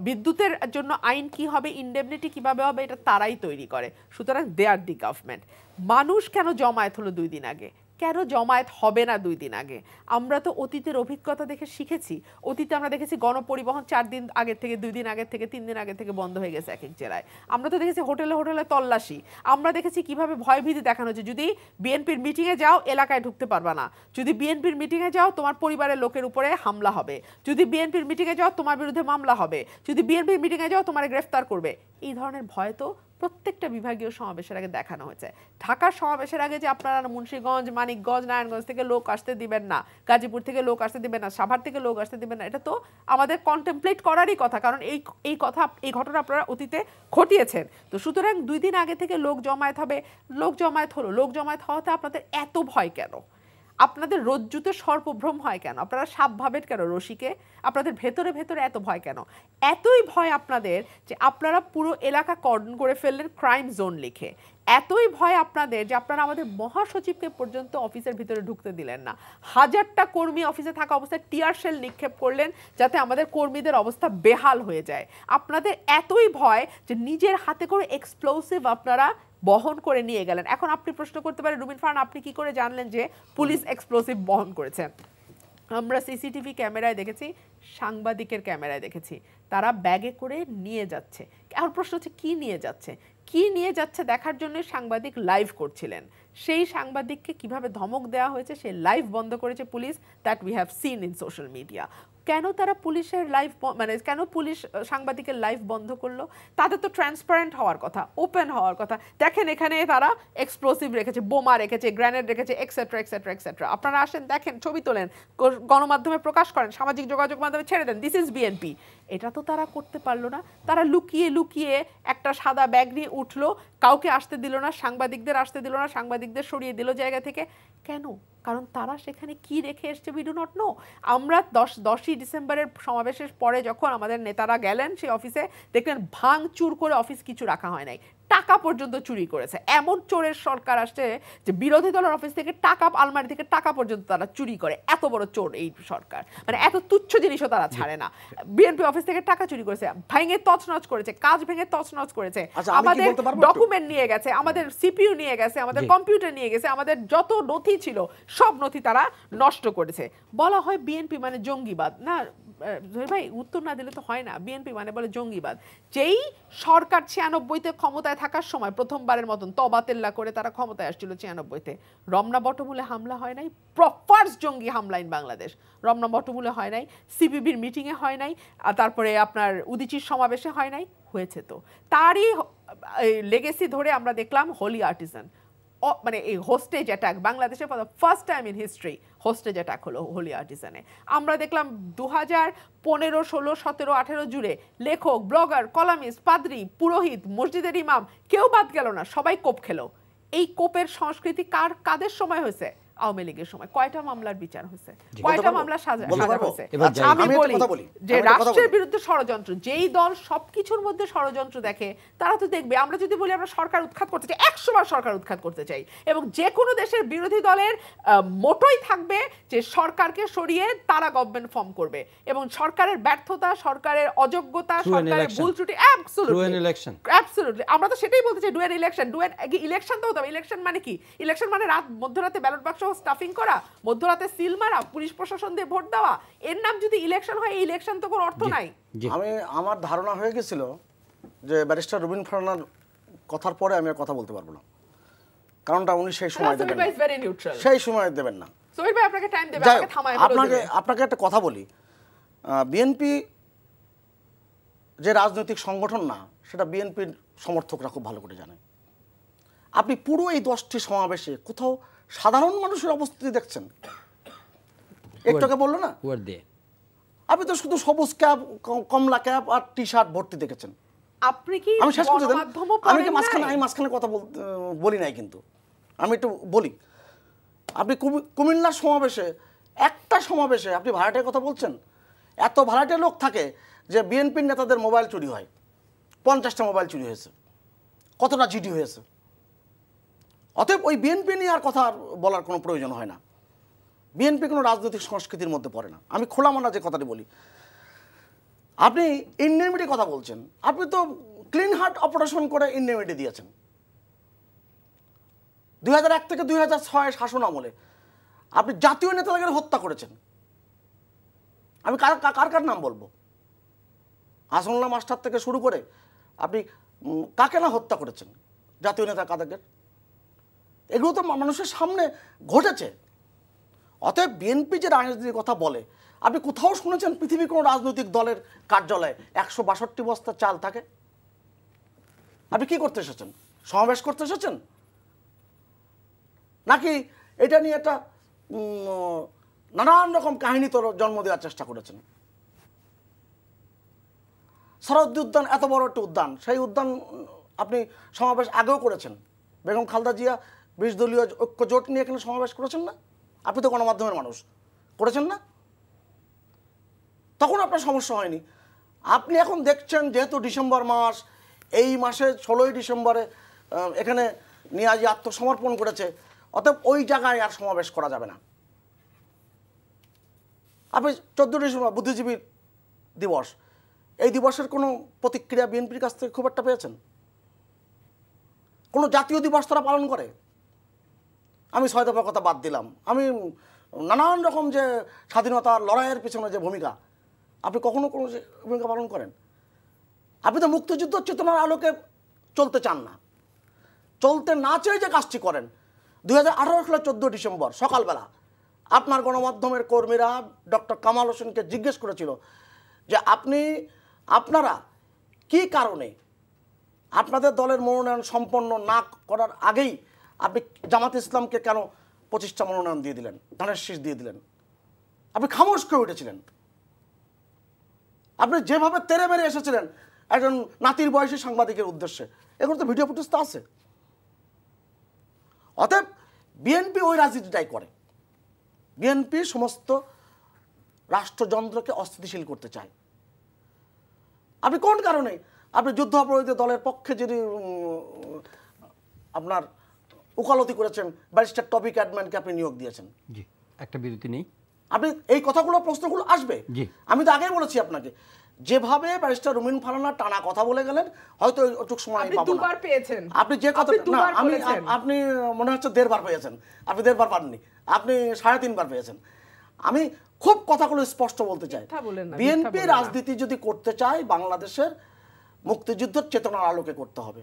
বিদ্যুতের জন্য আইন কি হবে, ইনডেমনিটি কিভাবে হবে, এটা তারাই তৈরি করে। সুতরাং দে আর দি গভর্নমেন্ট। মানুষ কেন জমায়েত হলো 2 দিন আগে, কেন জমায়েত হবে না 2 দিন আগে? আমরা তো অতীতের অভিজ্ঞতা দেখে শিখেছি। অতীতে আমরা দেখেছি গণপরিবহন 4 দিন আগে থেকে, 2 দিন আগে থেকে, 3 দিন আগে থেকে বন্ধ হয়ে গেছে এক এক জেলায়। আমরা তো দেখেছি হোটেলে হোটেলে তল্লাশি। আমরা দেখেছি কিভাবে ভয়ভীতি দেখানো হচ্ছে, যদি বিএনপির মিটিংয়ে যাও এলাকায় ঢুকতে পারবা না, যদি বিএনপির মিটিংয়ে যাও তোমার পরিবারের লোকের উপরে হামলা হবে, যদি বিএনপির মিটিংয়ে যাও তোমার বিরুদ্ধে মামলা হবে, যদি বিএনপির মিটিংয়ে যাও তোমার গ্রেফতার করবে। এই ধরনের ভয় তো প্রত্যেকটা বিভাগীয় সমাবেশের আগে দেখানো হয়েছে। ঢাকার সমাবেশের আগে যে আপনারা মুন্সিগঞ্জ, মানিকগঞ্জ, নারায়ণগঞ্জ থেকে লোক আসতে দিবেন না, গাজীপুর থেকে লোক আসতে দিবেন না, সাভার থেকে লোক আসতে দিবেন না, এটা তো আমাদের কন্টেমপ্লেট করারই কথা, কারণ এই ঘটনা আপনারা অতীতে ঘটিয়েছেন। তো সুতরাং 2 দিন আগে থেকে লোক জমায়েত হবে, লোক জমায়েত হলো। লোক জমায়েত হওয়াতে আপনাদের এত ভয় কেন? আপনাদের রজ্জুতে সর্পভ্রম হয় কেন? আপনারা সাপ ভাবেন কেন রশিকে? আপনাদের ভেতরে ভেতরে এত ভয় কেন? এতই ভয় আপনাদের যে আপনারা পুরো এলাকা কর্ডন করে ফেললেন ক্রাইম জোন লিখে। এতই ভয় আপনাদের যে আপনারা আমাদের মহাসচিবকে পর্যন্ত অফিসের ভিতরে ঢুকতে দিলেন না। 1000টা কর্মী অফিসে থাকা অবস্থায় টিয়ার শেল নিক্ষেপ করলেন যাতে আমাদের কর্মীদের অবস্থা বেহাল হয়ে যায়। আপনাদের এতই ভয় যে নিজের হাতে করে এক্সপ্লোসিভ আপনারা বহন করে নিয়ে গেলেন। এখন আপনি প্রশ্ন করতে পারেন, রুমিন ফারহান আপনি কি করে জানলেন যে পুলিশ এক্সপ্লোসিভ বহন করেছে? আমরা সিসিটিভি ক্যামেরায় দেখেছি, সাংবাদিকের ক্যামেরায় দেখেছি, তারা ব্যাগে করে নিয়ে যাচ্ছে। এখন প্রশ্ন হচ্ছে কি নিয়ে যাচ্ছে, কি নিয়ে যাচ্ছে দেখার জন্য সাংবাদিক লাইভ করছিলেন। সেই সাংবাদিককে কিভাবে ধমক দেওয়া হয়েছে, সেই লাইভ বন্ধ করেছে police, that we have seen in social media. কেন তারা পুলিশের লাইভ কেন পুলিশ সাংবাদিকের লাইভ বন্ধ করলো? তাদের তো ট্রান্সপারেন্ট হওয়ার কথা, ওপেন হওয়ার কথা। দেখেন এখানে তারা এক্সপ্লোসিভ রেখেছে, বোমা রেখেছে, গ্রেনেড রেখেছে, এক্সেট্রা এক্সেট্রা এক্সেট্রা। আপনারা আসেন, দেখেন, ছবি তোলেন, গণমাধ্যমে প্রকাশ করেন, সামাজিক যোগাযোগ মাধ্যমে ছেড়ে দেন, দিস ইজ বিএনপি। এটা তো তারা করতে পারলো না। তারা লুকিয়ে লুকিয়ে একটা সাদা ব্যাগ নিয়ে উঠলো, কাউকে আসতে দিল না, সাংবাদিকদের আসতে দিল না, সাংবাদিকদের সরিয়ে দিল জায়গা থেকে। কেন? কারণ তারা সেখানে কি রেখে এসছে উই ডু নট নো। আমরা 10ই ডিসেম্বরের সমাবেশের পরে যখন আমাদের নেতারা গেলেন সেই অফিসে, দেখলেন ভাঙচুর করে অফিস কিছু রাখা হয় নাই, টাকা পর্যন্ত চুরি করেছে। এমন চোরের সরকার আসছে যে বিরোধী দলের অফিস থেকে টাকা, আলমারি থেকে টাকা পর্যন্ত তারা চুরি করে। এত বড় চোর এই সরকার, মানে এত তুচ্ছ জিনিসও তারা ছাড়ে না। বিএনপি অফিস থেকে টাকা চুরি করেছে, ভেঙে তছনছ করেছে, কাজ ভেঙে তছনছ করেছে, আমাদের ডকুমেন্ট নিয়ে গেছে, আমাদের সিপিইউ নিয়ে গেছে, আমাদের কম্পিউটার নিয়ে গেছে, আমাদের যত নথি ছিল সব নথি তারা নষ্ট করেছে। বলা হয় বিএনপি মানে জঙ্গিবাদ। না, জহির ভাই উত্তর না দিলে তো হয় না। বিএনপি মানে বলে জঙ্গিবাদ। যেই সরকার 96-তে ক্ষমতায় থাকার সময় প্রথমবারের মতন তবাতেল্লা করে তারা ক্ষমতায় আসছিল 96-তে, রমনা বটমূলে হামলা হয় নাই? ফার্স্ট জঙ্গি হামলা ইন বাংলাদেশ রমনা বটমূলে হয় নাই, সিপিবির মিটিংয়ে হয় নাই, আর তারপরে আপনার উদীচীর সমাবেশে হয় নাই? হয়েছে তো। তারই লেগেসি ধরে আমরা দেখলাম হোলি আর্টিজান, মানে এই হোস্টেজ অ্যাটাক বাংলাদেশে for the first time in history hostess attack হলো হোলি আর্টিজানে। আমরা দেখলাম 2015, 16, 17, 18 জুড়ে লেখক, ব্লগার, কলামিস্ট, পাদ্রী, পুরোহিত, মসজিদের ইমাম কেউ বাদ গেল না, সবাই কোপ খেলো। এই কোপের সংস্কৃতি কাদের সময় হয়েছে? আওয়ামী লীগের সময়। কয়টা মামলার বিচার হয়েছে? কয়টা মামলা সাজা হয়েছে? আমি বলি যে রাষ্ট্রের বিরুদ্ধে ষড়যন্ত্র, যেই দল সবকিছুর মধ্যে ষড়যন্ত্র দেখে তারা তো দেখবে। আমরা যদি বলি আমরা সরকার উৎখাত করতে চাই, 100 বার সরকার উৎখাত করতে চাই, এবং যে কোনো দেশের বিরোধী দলের মোটোই থাকবে যে সরকারকে সরিয়ে তারা গভর্নমেন্ট ফর্ম করবে, এবং সরকারের ব্যর্থতা, সরকারের অযোগ্যতা, সরকারের ভুল ত্রুটি অ্যাবসলিউটলি আমরা তো সেটাই বলতে চাই। ডু অ্যান ইলেকশন তো হতে হবে। ইলেকশন মানে কি? ইলেকশন মানে মধ্যরাতে ব্যালট বাক্স স্টাফিং করা, মধ্যরাতে সিল মারা, পুলিশ প্রশাসন দিয়ে ভোট দেওয়া, এর নাম যদি ইলেকশন হয়, এই ইলেকশন তো কোনো অর্থ নাই। আমার ধারণা হয়ে গেছিল যে ব্যারিস্টার রুবিন ফারহানার কথার পরে আমি আর কথা বলতে পারবো না, কারণটা উনি সেই সময় দেবেন না, সেই সময় দেবেন না। সোহেল ভাই আপনাকে টাইম দেবে, আমাকে থামায় আপনাকে একটা কথা বলি, বিএনপি যে রাজনৈতিক সংগঠন না, সেটা বিএনপির সমর্থকরা খুব ভালো করে জানে। আপনি পুরো এই 10টি সমাবেশে কোথাও সাধারণ মানুষের অবস্থিতি দেখছেন? একটুকে বললো না, আপনি তো শুধু সবুজ ক্যাপ, কমলা ক্যাপ আর টি শার্ট ভর্তি দেখেছেন। আপনি কি আমি শেষ করতে দেন, আমি মাঝখানে কথা বলি নাই, কিন্তু আমি একটু বলি। আপনি কুমিল্লার সমাবেশে, একটা সমাবেশে আপনি ভাড়াটের কথা বলছেন। এত ভাড়াটে লোক থাকে যে বিএনপির নেতাদের মোবাইল চুরি হয়, 50টা মোবাইল চুরি হয়েছে, কতটা জিডি হয়েছে। অতএব ওই বিএনপি নিয়ে আর কথা বলার কোনো প্রয়োজন হয় না। বিএনপি কোনো রাজনৈতিক সংস্কৃতির মধ্যে পড়ে না। আমি খোলামনা যে কথাটি বলি, আপনি ইন্ডেমিটি কথা বলছেন, আপনি তো ক্লিন হার্ট অপারেশন করে ইন্ডেমিটি দিয়েছেন। 2001 থেকে 2006 শাসন আমলে আপনি জাতীয় নেতাদের হত্যা করেছেন। আমি কার নাম বলবো? হাসানুল্লাহ মাস্টার থেকে শুরু করে আপনি কাকে না হত্যা করেছেন, জাতীয় নেতা কাদের, এগুলো তো মানুষের সামনে ঘটেছে। অতএব বিএনপি যে রাজনীতির কথা বলে, আপনি কোথাও শুনেছেন পৃথিবীর কোনো রাজনৈতিক দলের কার্যালয়ে 162 বস্তা চাল থাকে? আপনি কি করতে এসেছেন? সমাবেশ করতে এসেছেন, নাকি এটা নিয়ে একটা নানান রকম কাহিনী তোর জন্ম দেওয়ার চেষ্টা করেছেন? শরৎ উদ্যান এত বড় একটা উদ্যান, সেই উদ্যান আপনি সমাবেশ আগেও করেছেন। বেগম খালেদা জিয়া 20 দলীয় ঐক্য জোট নিয়ে এখানে সমাবেশ করেছেন না? আপনি তো গণমাধ্যমের মানুষ, করেছেন না? তখন আপনার সমস্যা হয়নি। আপনি এখন দেখছেন যেহেতু ডিসেম্বর মাস, এই মাসে 16ই ডিসেম্বরে এখানে নিয়াজি আত্মসমর্পণ করেছে, অতএব ওই জায়গায় আর সমাবেশ করা যাবে না। আপনি 14 ডিসেম্বর বুদ্ধিজীবী দিবস, এই দিবসের কোনো প্রতিক্রিয়া বিএনপির কাছ থেকে খুব একটা পেয়েছেন? কোনো জাতীয় দিবস তারা পালন করে? আমি 6 দফার কথা বাদ দিলাম, আমি নানান রকম যে স্বাধীনতার লড়াইয়ের পিছনে যে ভূমিকা, আপনি কখনো কোনো ভূমিকা পালন করেন? আপনি তো মুক্তিযুদ্ধ চেতনার আলোকে চলতে চান না, চলতে না চেয়ে যে কাজটি করেন। 2018 সালের 14 ডিসেম্বর সকালবেলা আপনার গণমাধ্যমের কর্মীরা ডক্টর কামাল হোসেনকে জিজ্ঞেস করেছিল যে আপনারা কি কারণে আপনাদের দলের মনোনয়ন সম্পন্ন না করার আগেই আপনি জামাত ইসলামকে কেন 25টা মনোনয়ন দিয়ে দিলেন, ধানের শীষ দিয়ে দিলেন? আপনি খামোশ করে উঠেছিলেন। আপনি যেভাবে তেরে মেরে এসেছিলেন একজন নাতির বয়সী সাংবাদিকের উদ্দেশ্যে, এগুলো তো ভিডিও ফুটেজ তো আছে। অতএব বিএনপি ওই রাজনীতিটাই করে। বিএনপি সমস্ত রাষ্ট্রযন্ত্রকে অস্থিতিশীল করতে চায়। আপনি কোন কারণে আপনি যুদ্ধাপরাধী দলের পক্ষে যদি আপনার উকালতি করেছেন, ব্যারিস্টার টবি ক্যাডম্যানকে আপনি নিয়োগ দিয়েছেন? জি, একটা বিরতি নেই। আপনি এই কথাগুলো, প্রশ্নগুলো আসবে। আমি তো আগেই বলেছি আপনাকে, যেভাবে ব্যারিস্টার রুমিন ফারহানা টানা কথা বলে গেলেন, হয়তো ওটুক সময় আপনি দুবার পেয়েছেন। আপনি যে কথা না, আপনি মনে হচ্ছে 1.5 বার পেয়েছেন, আপনি 1.5 বার পাননি, আপনি 3.5 বার পেয়েছেন। আমি খুব কথাগুলো স্পষ্ট বলতে চাই, মিথ্যা বলেন না, বিএনপি মিথ্যা বলেন না। রাজনীতি যদি করতে চায় বাংলাদেশের মুক্তিযুদ্ধের চেতনার আলোকে করতে হবে।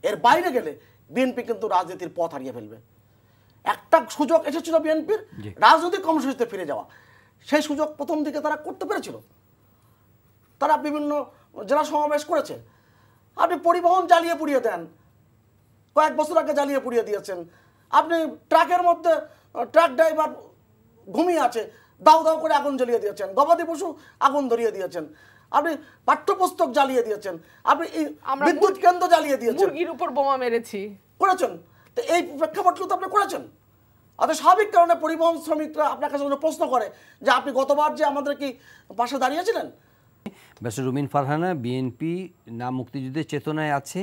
এর বাইরে গেলে বিএনপি কিন্তু রাজনীতির পথ হারিয়ে ফেলবে। একটা সুযোগ এসেছিল বিএনপির রাজনৈতিক কর্মসূচিতে ফিরে যাওয়া, সেই সুযোগ প্রথম দিকে তারা করতে পেরেছিল। তারা বিভিন্ন জেলা সমাবেশ করেছে। আপনি পরিবহন জ্বালিয়ে পুড়িয়ে দেন, কয়েক বছর আগে জ্বালিয়ে পুড়িয়ে দিয়েছেন। আপনি ট্রাকের মধ্যে ট্রাক ড্রাইভার ঘুমিয়ে আছে, দাও দাও করে আগুন জ্বালিয়ে দিয়েছেন। গবাদি পশু আগুন ধরিয়ে দিয়েছেন। আপনি পাঠ্যপুস্তক জ্বালিয়ে দিয়েছেন। আপনি বিদ্যুৎ কেন্দ্র জ্বালিয়ে দিয়েছেন, মুরগির উপর বোমা মেরেছি করেছেন। তো এই প্রেক্ষাপটগুলো তো আপনি করেছেন। অর্থাৎ স্বাভাবিক কারণে পরিবহন শ্রমিকরা আপনার কাছে প্রশ্ন করে যে আপনি গতবার যে আমাদের কি পাশে দাঁড়িয়েছিলেন। ব্যারিস্টার রুমিন ফারহানা, বিএনপি না মুক্তিযুদ্ধের চেতনায় আছে,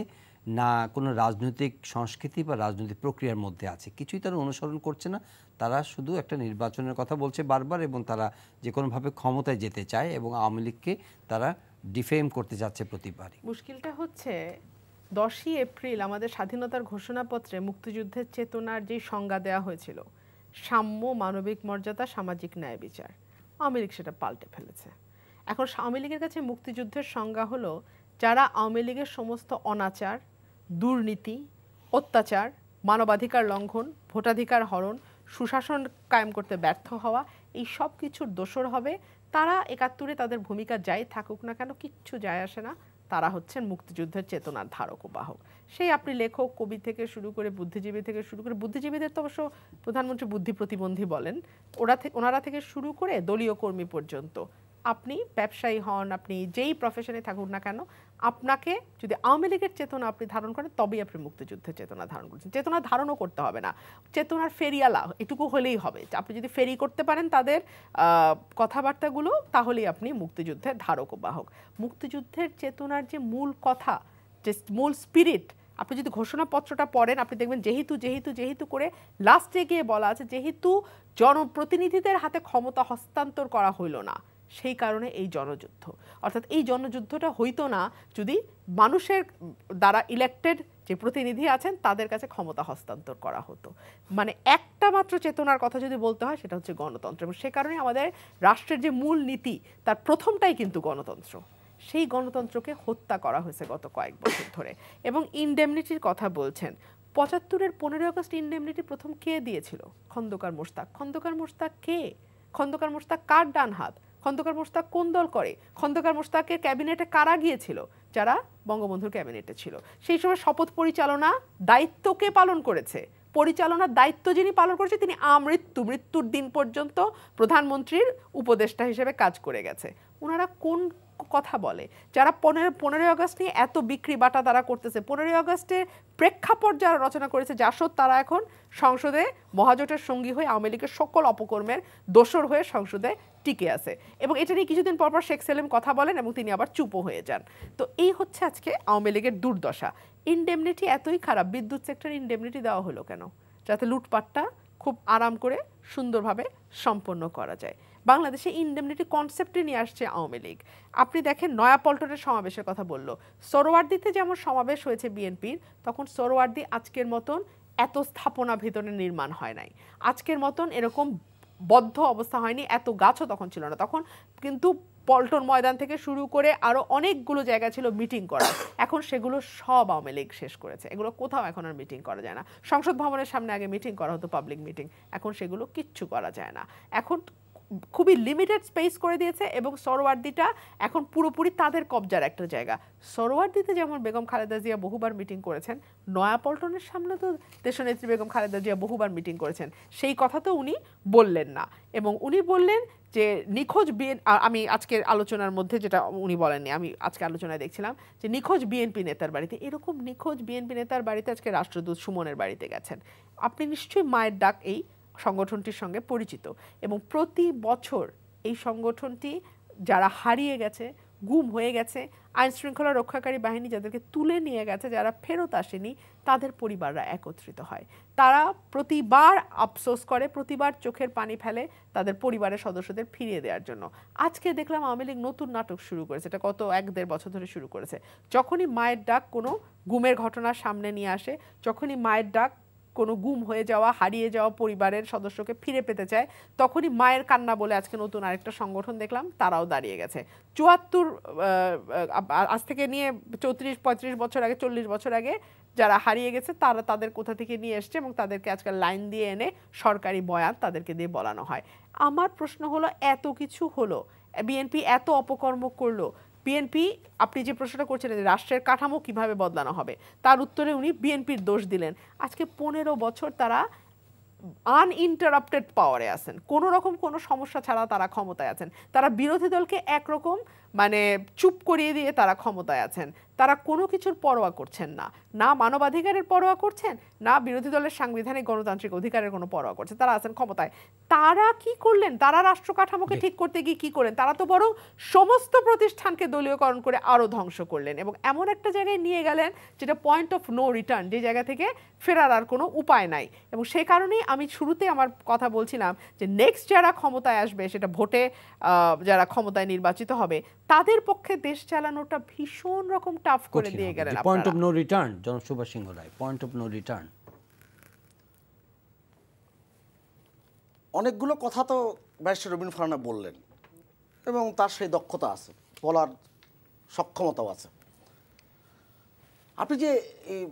না কোনো রাজনৈতিক সংস্কৃতি বা রাজনৈতিক প্রক্রিয়ার মধ্যে আছে, কিছুই তারা অনুসরণ করছে না। তারা শুধু একটা নির্বাচনের কথা বলছে বারবার, এবং তারা যে কোনোভাবে ক্ষমতায় যেতে চায় এবং আওয়ামী লীগকে তারা ডিফেম করতে যাচ্ছে প্রতিবারই। মুশকিলটা হচ্ছে 10ই এপ্রিল আমাদের স্বাধীনতার ঘোষণাপত্রে মুক্তিযুদ্ধের চেতনার যে সংজ্ঞা দেওয়া হয়েছিল, সাম্য, মানবিক মর্যাদা, সামাজিক ন্যায় বিচার, আওয়ামী লীগ সেটা পাল্টে ফেলেছে। এখন আওয়ামী লীগের কাছে মুক্তিযুদ্ধের সংজ্ঞা হলো যারা আওয়ামী লীগের সমস্ত অনাচার, দুর্নীতি, অত্যাচার, মানবাধিকার লঙ্ঘন, ভোটাধিকার হরণ, সুশাসন কায়েম করতে ব্যর্থ হওয়া, এই সব কিছুর দোষর হবে। তারা 71-এ তাদের ভূমিকা যাই থাকুক না কেন, কিচ্ছু যায় আসে না, তারা হচ্ছেন মুক্তিযুদ্ধের চেতনার ধারক ও বাহক। সেই আপনি লেখক, কবি থেকে শুরু করে বুদ্ধিজীবী থেকে শুরু করে, বুদ্ধিজীবীদের তো অবশ্য প্রধানমন্ত্রী বুদ্ধি প্রতিবন্ধী বলেন, ওনারা থেকে শুরু করে দলীয় কর্মী পর্যন্ত, আপনি ব্যবসায়ী হন, আপনি যেই প্রফেশনে থাকুন না কেন, আপনাকে যদি আওয়ামী লীগের চেতনা আপনি ধারণ করেন তবেই আপনি মুক্তিযুদ্ধের চেতনা ধারণ করছেন। চেতনা ধারণও করতে হবে না, চেতনার ফেরিয়ালা এটুকু হলেই হবে। আপনি যদি ফেরি করতে পারেন তাদের কথাবার্তাগুলো, তাহলেই আপনি মুক্তিযুদ্ধের ধারক ও বাহক। মুক্তিযুদ্ধের চেতনার যে মূল কথা, যে মূল স্পিরিট, আপনি যদি ঘোষণাপত্রটা পড়েন আপনি দেখবেন যেহেতু যেহেতু যেহেতু করে লাস্টে গিয়ে বলা আছে যেহেতু জনপ্রতিনিধিদের হাতে ক্ষমতা হস্তান্তর করা হইল না, সেই কারণে এই জনযুদ্ধ। অর্থাৎ এই জনযুদ্ধটা হইতো না যদি মানুষের দ্বারা ইলেক্টেড যে প্রতিনিধি আছেন তাদের কাছে ক্ষমতা হস্তান্তর করা হতো। মানে একটা মাত্র চেতনার কথা যদি বলতে হয় সেটা হচ্ছে গণতন্ত্র, এবং সে কারণে আমাদের রাষ্ট্রের যে মূল নীতি তার প্রথমটাই কিন্তু গণতন্ত্র। সেই গণতন্ত্রকে হত্যা করা হয়েছে গত কয়েক বছর ধরে। এবং ইনডেমনিটির কথা বলছেন, 75-এর 15 আগস্ট ইনডেমনিটি প্রথম কে দিয়েছিল? খন্দকার মোশতাক। খন্দকার মোশতাক কে? খন্দকার মোশতাক কার ডান হাত? খন্দকার মোশতাক কোন দল করে? খন্দকার মোশতাকের ক্যাবিনেটে কারা গিয়েছিল? যারা বঙ্গবন্ধুর ক্যাবিনেটে ছিল। সেই সময় শপথ পরিচালনা দায়িত্বকে পালন করেছে, পরিচালনার দায়িত্ব যিনি পালন করেছে তিনি মৃত্যুর দিন পর্যন্ত প্রধানমন্ত্রীর উপদেষ্টা হিসেবে কাজ করে গেছে। ওনারা কোন কথা বলে? যারা 15 আগস্ট নিয়ে এত বিক্রি বাটা তারা করতেছে, 15 আগস্টের প্রেক্ষাপট যারা রচনা করেছে জাসদ, তারা এখন সংসদে মহাজোটের সঙ্গী হয়ে আওয়ামী লীগের সকল অপকর্মের দোসর হয়ে সংসদে টিকে আছে। এবং এটা নিয়ে কিছুদিন পর সেখ সেলিম কথা বলেন এবং তিনি আবার চুপও হয়ে যান। তো এই হচ্ছে আজকে আওয়ামী লীগের দুর্দশা। ইনডেমনিটি এতই খারাপ, বিদ্যুৎ সেক্টরে ইনডেমনিটি দেওয়া হলো কেন? যাতে লুটপাটটা খুব আরাম করে সুন্দরভাবে সম্পন্ন করা যায়। বাংলাদেশে ইনডেমনিটি কনসেপ্টে নিয়ে আসছে আওয়ামী লীগ। আপনি দেখেন নয়াপল্টনের সমাবেশের কথা বললো, সোহরাওয়ার্দীতে যেমন সমাবেশ হয়েছে বিএনপির, তখন সোহরাওয়ার্দী আজকের মতন এত স্থাপনা ভিতরে নির্মাণ হয় নাই, আজকের মতন এরকম বদ্ধ অবস্থা হয়নি, এত গাছও তখন ছিল না। তখন কিন্তু পল্টন ময়দান থেকে শুরু করে আরো অনেকগুলো জায়গা ছিল মিটিং করার, এখন সেগুলো সব আওয়ামী লীগ শেষ করেছে। এগুলো কোথাও এখন আর মিটিং করা যায় না। সংসদ ভবনের সামনে আগে মিটিং করা হতো, পাবলিক মিটিং, এখন সেগুলো কিচ্ছু করা যায় না। এখন খুবই লিমিটেড স্পেস করে দিয়েছে এবং সোহরাওয়ার্দীটা এখন পুরোপুরি তাদের কবজার একটা জায়গা। সোহরাওয়ার্দীতে যেমন বেগম খালেদা জিয়া বহুবার মিটিং করেছেন, নয়াপল্টনের সামনে তো দেশনেত্রী বেগম খালেদা জিয়া বহুবার মিটিং করেছেন, সেই কথা তো উনি বললেন না। এবং উনি বললেন যে নিখোঁজ আমি আজকের আলোচনার মধ্যে যেটা উনি বলেননি, আমি আজকে আলোচনায় দেখছিলাম যে নিখোঁজ বিএনপি নেতার বাড়িতে, এরকম নিখোঁজ বিএনপি নেতার বাড়িতে আজকে রাষ্ট্রদূত সুমনের বাড়িতে গেছেন। আপনি নিশ্চয়ই মায়ের ডাক এই সংগঠনটির সঙ্গে পরিচিত, এবং প্রতি বছর এই সংগঠনটি যারা হারিয়ে গেছে, গুম হয়ে গেছে, আইন শৃঙ্খলা রক্ষাকারী বাহিনী যাদেরকে তুলে নিয়ে গেছে, যারা ফেরত আসেনি, তাদের পরিবাররা একত্রিত হয়। তারা প্রতিবার আফসোস করে, প্রতিবার চোখের পানি ফেলে তাদের পরিবারের সদস্যদের ফিরিয়ে দেওয়ার জন্য। আজকে দেখলাম আওয়ামী লীগ নতুন নাটক শুরু করেছে, এটা গত 1-1.5 বছর ধরে শুরু করেছে। যখনই মায়ের ডাক কোনো গুমের ঘটনা সামনে নিয়ে আসে, যখনই মায়ের ডাক কোনো গুম হয়ে যাওয়া হারিয়ে যাওয়া পরিবারের সদস্যকে ফিরে পেতে চায়, তখনই মায়ের কান্না বলে আজকে নতুন আরেকটা সংগঠন দেখলাম তারাও দাঁড়িয়ে গেছে। ৭৪ আজ থেকে নিয়ে ৩৪-৩৫ বছর আগে, ৪০ বছর আগে যারা হারিয়ে গেছে তারা তাদের কোথা থেকে নিয়ে এসছে এবং তাদেরকে আজকাল লাইন দিয়ে এনে সরকারি বয়ান তাদেরকে দিয়ে বলানো হয়। আমার প্রশ্ন হলো, এত কিছু হলো, বিএনপি এত অপকর্ম করলো, বিএনপি, আপনি যে প্রশ্নটা করছিলেন রাষ্ট্রের কাঠামো কিভাবে বদলানো হবে, তার উত্তরে উনি বিএনপির দোষ দিলেন। আজকে ১৫ বছর তারা আনইন্টারাপ্টেড পাওয়ারে আছেন, কোনো রকম কোনো সমস্যা ছাড়া তারা ক্ষমতায় আছেন। তারা বিরোধী দলকে একরকম মানে চুপ করিয়ে দিয়ে তারা ক্ষমতায় আছেন। তারা কোনো কিছুর পরোয়া করছেন না, না মানবাধিকারের পরোয়া করছেন, না বিরোধী দলের সাংবিধানিক গণতান্ত্রিক অধিকারের কোনো পরোয়া করছেন। তারা আছেন ক্ষমতায়। তারা কি করলেন? তারা রাষ্ট্র কাঠামোকে ঠিক করতে গিয়ে কি করলেন? তারা তো বরং সমস্ত প্রতিষ্ঠানকে দলীয়করণ করে আরো ধ্বংস করলেন এবং এমন একটা জায়গায় নিয়ে গেলেন যেটা পয়েন্ট অফ নো রিটার্ন, যে জায়গা থেকে ফেরার আর কোনো উপায় নাই। এবং সেই কারণেই আমি শুরুতে আমার কথা বলছিলাম যে নেক্সট যারা ক্ষমতায় আসবে, সেটা ভোটে যারা ক্ষমতায় নির্বাচিত হবে, তাদের পক্ষে দেশ চালানোটা ভীষণ রকম টাফ করে দিয়ে গেলেন আপনারা। পয়েন্ট অফ নো রিটার্ন, জনাব সুভাষ সিংহ রায়, পয়েন্ট অফ নো রিটার্ন। অনেকগুলো কথা তো ব্যারিস্টার রবিন ফারহানা বললেন এবং তার সেই দক্ষতা আছে, বলার সক্ষমতাও আছে। আপনি যে এই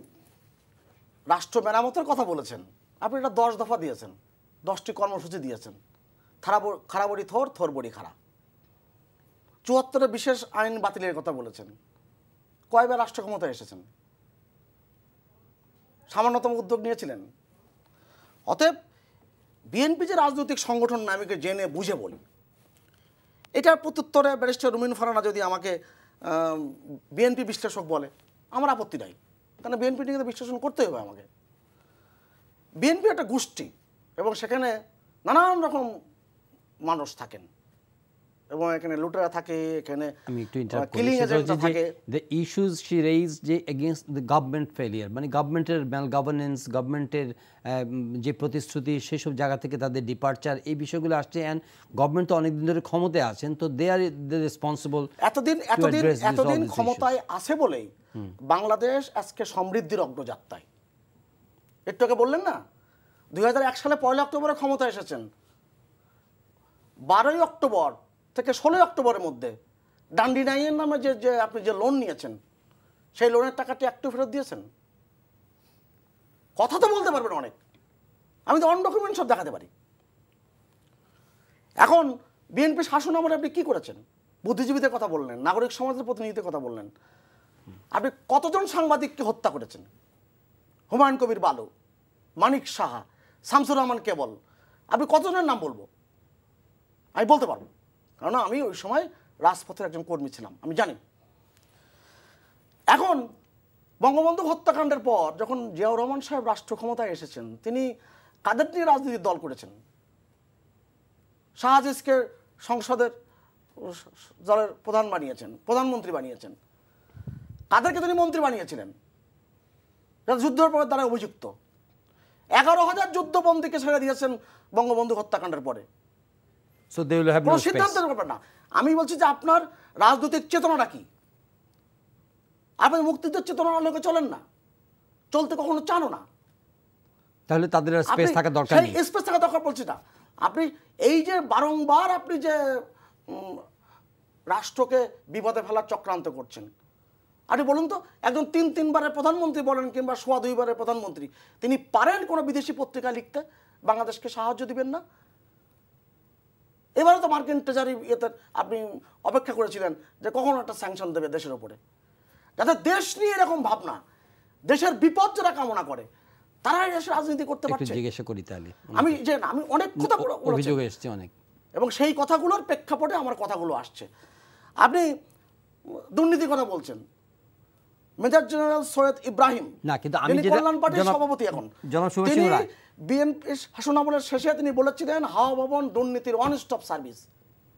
রাষ্ট্র মেরামতের কথা বলেছেন, আপনি এটা 10 দফা দিয়েছেন, 10টি কর্মসূচি দিয়েছেন। খারাবড়ি থর, থর বড়ি খাড়া। ৭৪ বিশেষ আইন বাতিলের কথা বলেছেন। কয়বার রাষ্ট্র ক্ষমতায় এসেছেন? সামান্যতম উদ্যোগ নিয়েছিলেন? অতএব বিএনপি যে রাজনৈতিক সংগঠন না, আমি জেনে বুঝে বলি, এটার প্রত্যুত্তরে ব্যারিস্টার রুমিন ফারহানা যদি আমাকে বিএনপি বিশ্লেষক বলে, আমার আপত্তি নাই, কারণ বিএনপি নিয়ে তো বিশ্লেষণ করতে হবে আমাকে। বিএনপি একটা গোষ্ঠী এবং সেখানে নানান রকম মানুষ থাকেন এবং এখানে লুটেরা থাকে, এখানে আমি একটু ইন্টারাপ্ট কিলিং এজেন্টরা থাকে। দ্য ইস্যুজ শি রেইজ যে এগেইনস্ট দ্য গভর্নমেন্ট ফেলিয়ার, মানে গভর্নমেন্টের ম্যাল গভর্নেন্স, গভর্নমেন্টের যে প্রতিশ্রুতি, সেসব জায়গা থেকে তাদের ডিপার্চার, এই বিষয়গুলো আসছে। অ্যান্ড গভর্নমেন্ট তো অনেকদিন ধরে ক্ষমতায় আছেন, তো দে আর রেসপন্সিবল। এতদিন ক্ষমতায় আছে বলেই বাংলাদেশ আজকে সমৃদ্ধির অগ্রযাত্রায়। একটু আগে বললেন না, 2001 সালে 1 অক্টোবরে ক্ষমতায় এসেছেন। 12 অক্টোবর থেকে 16 অক্টোবরের মধ্যে ডান্ডি নাইয়ের নামে যে আপনি যে লোন নিয়েছেন, সেই লোনের টাকাটি একটু ফেরত দিয়েছেন? কথা তো বলতে পারবেন অনেক, আমি তো অন ডকুমেন্ট সব দেখাতে পারি। এখন বিএনপি শাসন আমলে আপনি কি করেছেন? বুদ্ধিজীবীদের কথা বললেন, নাগরিক সমাজের প্রতিনিধিদের কথা বললেন। আপনি কতজন সাংবাদিককে হত্যা করেছেন? হুমায়ুন কবির বালু, মানিক সাহা, শামসুর রহমান কেবল, আপনি কতজনের নাম বলবো? আমি বলতে পারবো, কারণ আমি ওই সময় রাজপথের একজন কর্মী ছিলাম, আমি জানি। এখন বঙ্গবন্ধু হত্যাকাণ্ডের পর যখন জিয়াউর রহমান সাহেব রাষ্ট্র ক্ষমতায় এসেছেন, তিনি কাদের নিয়ে রাজনীতির দল করেছেন? শাহ আজিজকে সংসদের দলের প্রধান বানিয়েছেন, প্রধানমন্ত্রী বানিয়েছেন। কাদেরকে তিনি মন্ত্রী বানিয়েছিলেন? যারা যুদ্ধের পরে তারা অভিযুক্ত। 11,000 যুদ্ধবন্দীকে ছেড়ে দিয়েছেন বঙ্গবন্ধু হত্যাকাণ্ডের পরে। কোনো সিদ্ধান্তের ব্যাপার না। আমি বলছি যে আপনার রাজনৈতিক চেতনাটা কি? আপনি মুক্তিযুদ্ধের চেতনার লোকে চলেন না, চলতে কখনো চানো না। তাহলে তাদের স্পেস থাকা দরকার নেই। স্পেস থাকা দরকার বলছি না। আপনি এই যে বারংবার আপনি যে রাষ্ট্রকে বিপদে ফেলার চক্রান্ত করছেন, আপনি বলুন তো, একজন 3 বারের প্রধানমন্ত্রী বলেন কিংবা 2.25 বারের প্রধানমন্ত্রী, তিনি পারেন কোনো বিদেশি পত্রিকা লিখতে বাংলাদেশকে সাহায্য দিবেন না? এবারে তো মার্কিন ট্রেজারি ইয়েতে আপনি অপেক্ষা করেছিলেন যে কখনো একটা স্যাংশন দেবে দেশের ওপরে, যাতে দেশ নিয়ে এরকম ভাবনা, দেশের বিপদ যারা কামনা করে তারাই দেশের রাজনীতি করতে পারছে। জিজ্ঞাসা করি তাহলে আমি অনেক কথা অভিযোগ এসেছে অনেক, এবং সেই কথাগুলোর প্রেক্ষাপটে আমার কথাগুলো আসছে। আপনি দুর্নীতির কথা বলছেন, মেজর জেনারেল সৈয়দ ইব্রাহিম, না কিন্তু আমি যেটা কল্যাণ পার্টির সভাপতি, এখন তিনি বিএনপি শাসনামলের শেষে তিনি বলেছিলেন হাওয়া ভবন দুর্নীতির ওয়ান স্টপ সার্ভিস।